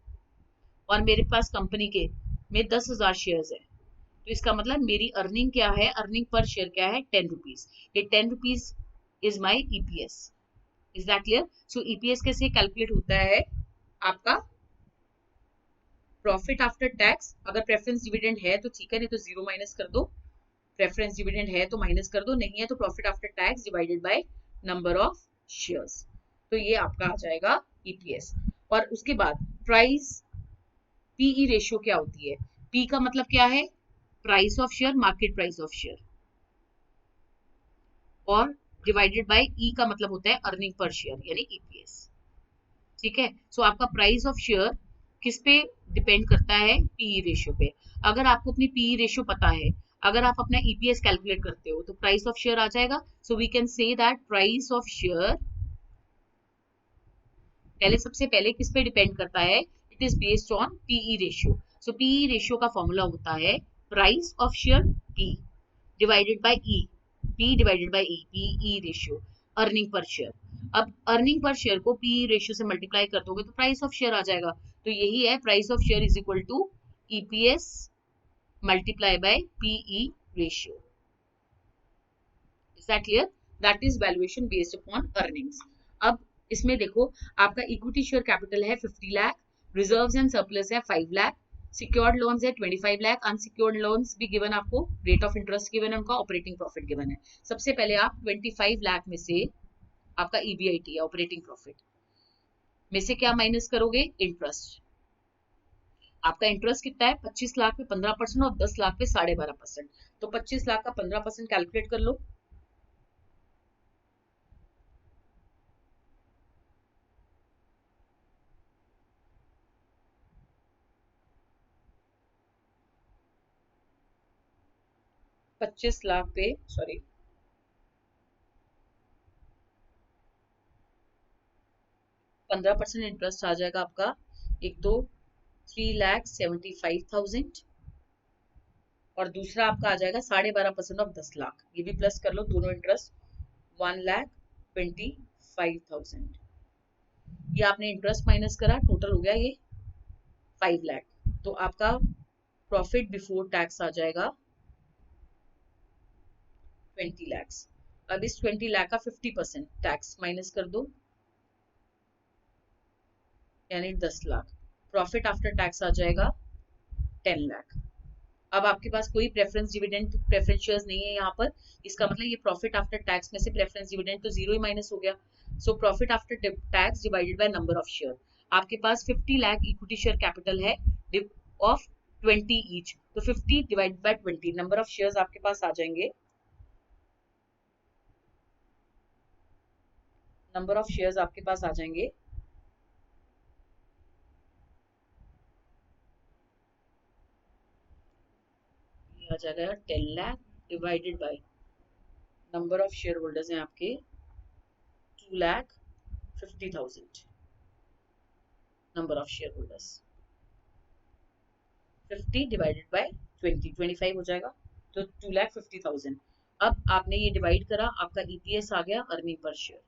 और मेरे पास कंपनी के में 10,000 शेयर्स है, तो इसका मतलब मेरी अर्निंग क्या है, अर्निंग पर शेयर क्या है, ₹10। ये ₹10 is my EPS। Is that clear? So EPS कैसे कैलकुलेट होता है आपका, प्रॉफिट आफ्टर टैक्स, अगर प्रेफरेंस डिविडेंड है तो ठीक है, नहीं तो 0 माइनस कर दो, प्रेफरेंस डिविडेंड है तो माइनस कर दो, नहीं है तो profit after tax divided by number of shares, तो ये आपका आ जाएगा EPS। और उसके बाद प्राइस PE रेशियो क्या होती है, P का मतलब क्या है, price of share, market price of share, और डिवाइडेड बाय E का मतलब होता है अर्निंग पर शेयर यानी EPS। ठीक है, सो आपका प्राइस ऑफ शेयर किस पे डिपेंड करता है, PE रेशियो पे। अगर आपको अपनी PE रेशियो पता है, अगर आप अपना EPS कैलकुलेट करते हो तो प्राइस ऑफ शेयर आ जाएगा। So we can say that price of share पहले, सबसे पहले किस पे डिपेंड करता है, it is based on PE ratio. So PE ratio का फॉर्मूला होता है price of share P divided by E, P divided by E, PE ratio, earning per share. अब अर्निंग पर शेयर को PE रेशियो से multiply कर दोगे तो price of share आ जाएगा, तो यही है price of share is equal to EPS multiply by PE ratio. Is that clear? That is valuation based upon earnings. अब इसमें देखो, आपका इक्विटी शेयर कैपिटल है 50 लाख, रिजर्व्स एंड सरप्लस है 5 लाख, सिक्योर्ड लोन्स है 25 लाख, अनसिक्योर्ड लोन्स भी गिवन, आपको rate of interest given है, उनका ऑपरेटिंग प्रॉफिट गिवन है। सबसे पहले आप 25 लाख में से आपका EBIT है ऑपरेटिंग प्रॉफिट में से क्या माइनस करोगे? इंटरेस्ट। आपका इंटरेस्ट कितना है? 25 लाख पे 15% और 10 लाख पे 12.5%। तो 25 लाख का 15% कैलकुलेट कर लो। पच्चीस लाख पे 15% इंटरेस्ट आ जाएगा आपका। एक तो 3,75,000 और दूसरा आपका आ जाएगा 12.5% ऑफ 10 लाख। ये भी प्लस कर लो दोनों इंटरेस्ट, 1,25,000। ये आपने इंटरेस्ट माइनस करा, टोटल हो गया ये 5 लाख। तो आपका प्रॉफिट बिफोर टैक्स आ जाएगा 20 लाख। अब इस 20 लाख का 50% टैक्स माइनस कर दो, यानी 10 लाख। प्रॉफिट आफ्टर टैक्स आ जाएगा 10 लाख। अब आपके पास कोई प्रेफरेंस डिविडेंड प्रेफरेंस शेयर्स नहीं है यहाँ पर। इसका मतलब ये प्रॉफिट आफ्टर टैक्स में से प्रेफरेंस डिविडेंड तो जीरो ही माइनस हो गया। So profit after tax divided by number of share. आपके पास 50 लाख इक्विटी शेयर कैपिटल है ऑफ 20 ईच, तो 50 divided by 20 number of shares आपके पास आ जाएंगे। नंबर ऑफ शेयर्स आपके पास आ जाएंगे आ जाएगा 10 lakh divided by number of share holders हैं आपके 2,50,000 number of share holders. 50 divided by 20 25 हो जाएगा, तो 2,50,000। अब आपने ये डिवाइड करा, आपका ईपीएस आ गया, अर्निंग पर शेयर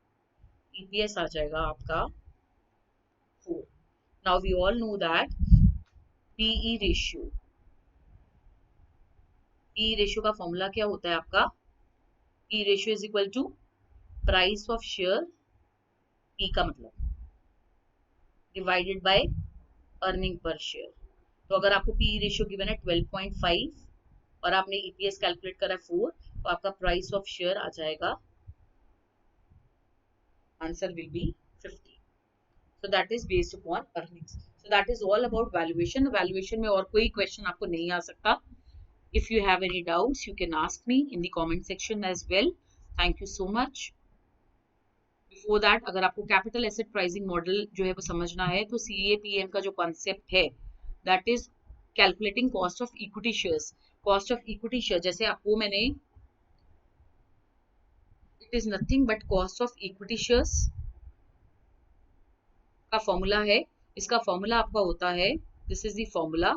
ईपीएस आ जाएगा आपका 4। Now we all know that PE ratio, PE ratio का फॉर्मूला क्या होता है आपका? P ratio is equal to price of share, P का मतलब divided by earning per share. तो अगर आपको पीई रेशियो गिवन है 12.5 और आपने ईपीएस कैलकुलेट करा 4, तो आपका प्राइस ऑफ शेयर आ जाएगा, answer will be 50। so that is based upon earnings. So that is all about valuation. Valuation में और कोई क्वेश्चन आपको नहीं आ सकता। If you have any doubts, you can ask me in the comment section as well. Thank you so much. Before that, अगर आपको capital asset pricing model जो है वो समझना है, तो CAPM का जो कॉन्सेप्ट है that is calculating cost of equity shares. Cost of equity share जैसे आपको मैंने, it is nothing but cost of equity shares का फॉर्मूला है। इसका फॉर्मूला आपका होता है, this is the formula,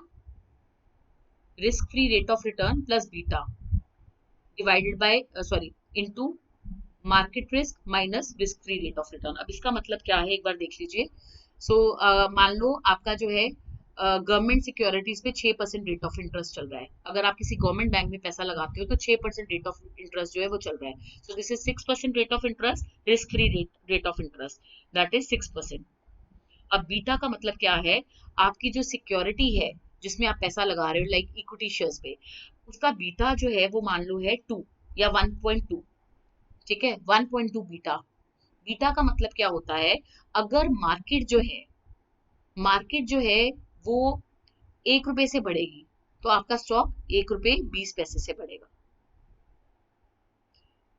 risk free rate of return plus beta divided by into market risk minus risk free rate of return. अब इसका मतलब क्या है एक बार देख लीजिए। मान लो आपका जो है गवर्नमेंट सिक्योरिटीज पे 6% रेट ऑफ इंटरेस्ट चल रहा है। अगर आप किसी गवर्नमेंट बैंक में पैसा लगाते हो तो 6% रेट ऑफ इंटरेस्ट जो है वो चल रहा है। सो this is 6% rate of interest, risk free rate of interest that is 6%। अब बीटा का मतलब क्या है? आपकी जो सिक्योरिटी है जिसमें आप पैसा लगा रहे हो, लाइक इक्विटी शेयर्स पे, उसका बीटा जो है वो मान लो है 2 या 1.2। ठीक है, 1.2 बीटा। बीटा का मतलब क्या होता है? अगर मार्केट जो है वो 1 रुपए से बढ़ेगी तो आपका स्टॉक 1 रुपए 20 पैसे से बढ़ेगा।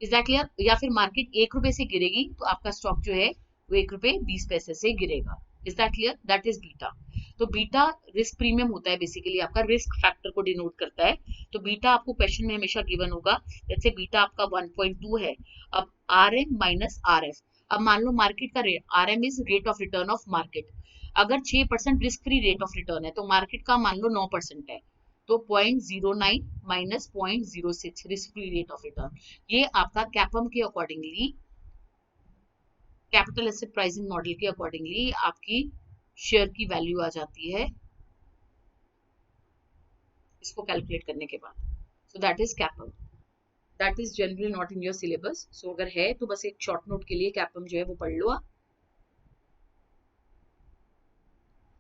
Is that clear? या फिर मार्केट 1 रुपए से गिरेगी तो आपका स्टॉक जो है वो 1 रुपए 20 पैसे से गिरेगा। Is that clear? That is beta. तो बीटा रिस्क प्रीमियम होता है, बेसिकली आपका रिस्क फैक्टर को डिनोट करता है। तो बीटा आपको क्वेश्चन में हमेशा गिवन होगा, जैसे बीटा आपका 1.2 है। अब RM माइनस RF, अब मान लो मार्केट का rate, RM is rate of return of market. अगर 6% risk free rate of return है तो मार्केट का मान लो 9% है, तो 0.09 minus 0.06 risk free rate of return. ये आपका कैपम के accordingly, capital asset pricing model के अकॉर्डिंगली आपकी शेयर की वैल्यू आ जाती है इसको कैलकुलेट करने के बाद। So that is CAPM. That is generally not in your syllabus. So अगर है तो बस एक शॉर्ट नोट के लिए कैपम जो है वो पढ़ लो।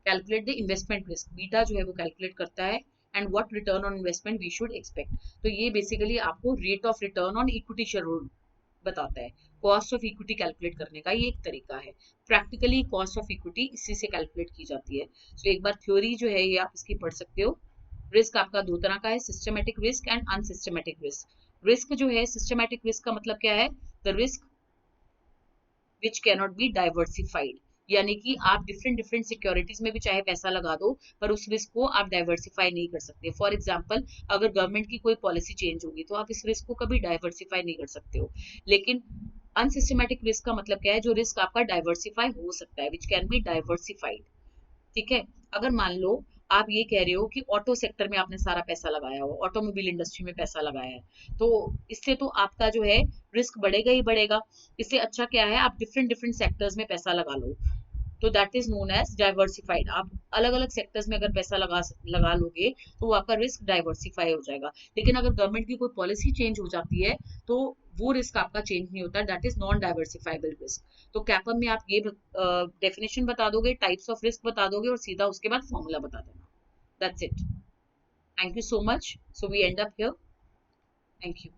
Calculate the investment risk, beta जो है वो कैलकुलेट करता है, and what return on investment we should expect. तो ये बेसिकली आपको rate of return on equity share बताता है। कॉस्ट ऑफ इक्विटी कैलकुलेट करने का ये एक तरीका है। प्रैक्टिकली कॉस्ट ऑफ इक्विटी इसी से कैलकुलेट की जाती है। तो एक बार थ्योरी जो है ये आप इसकी पढ़ सकते हो। रिस्क आपका दो तरह का है, systematic risk and unsystematic risk. Risk जो है सिस्टमेटिक रिस्क का मतलब क्या है, the risk which cannot be diversified, यानी कि आप डिफरेंट डिफरेंट सिक्योरिटीज में भी चाहे पैसा लगा दो पर उस रिस्क को आप डाइवर्सिफाई नहीं कर सकते। फॉर एग्जाम्पल, अगर गवर्नमेंट की कोई पॉलिसी चेंज होगी तो आप इस रिस्क को कभी डाइवर्सिफाई नहीं कर सकते हो। लेकिन अनसिस्टमेटिक रिस्क का मतलब क्या है, जो रिस्क आपका डाइवर्सिफाई हो सकता है, विच कैन बी डाइवर्सिफाइड। ठीक है। अगर मान लो आप ये कह रहे हो कि ऑटो सेक्टर में आपने सारा पैसा लगाया हो, ऑटोमोबाइल इंडस्ट्री में पैसा लगाया है, तो इससे तो आपका जो है रिस्क बढ़ेगा ही बढ़ेगा। इससे अच्छा क्या है, आप डिफरेंट डिफरेंट सेक्टर्स में पैसा लगा लो, तो that is known as diversified. आप अलग अलग सेक्टर्स में अगर पैसा लगा लोगे तो वो आपका रिस्क डाइवर्सिफाई हो जाएगा। लेकिन अगर गवर्नमेंट की कोई पॉलिसी चेंज हो जाती है तो वो रिस्क आपका चेंज नहीं होता, that is non diversifiable risk. तो कैपम में आप ये डेफिनेशन बता दोगे, टाइप्स ऑफ रिस्क बता दोगे और सीधा उसके बाद फॉर्मूला बता देना। That's it. Thank you so much. So we end up here. Thank you.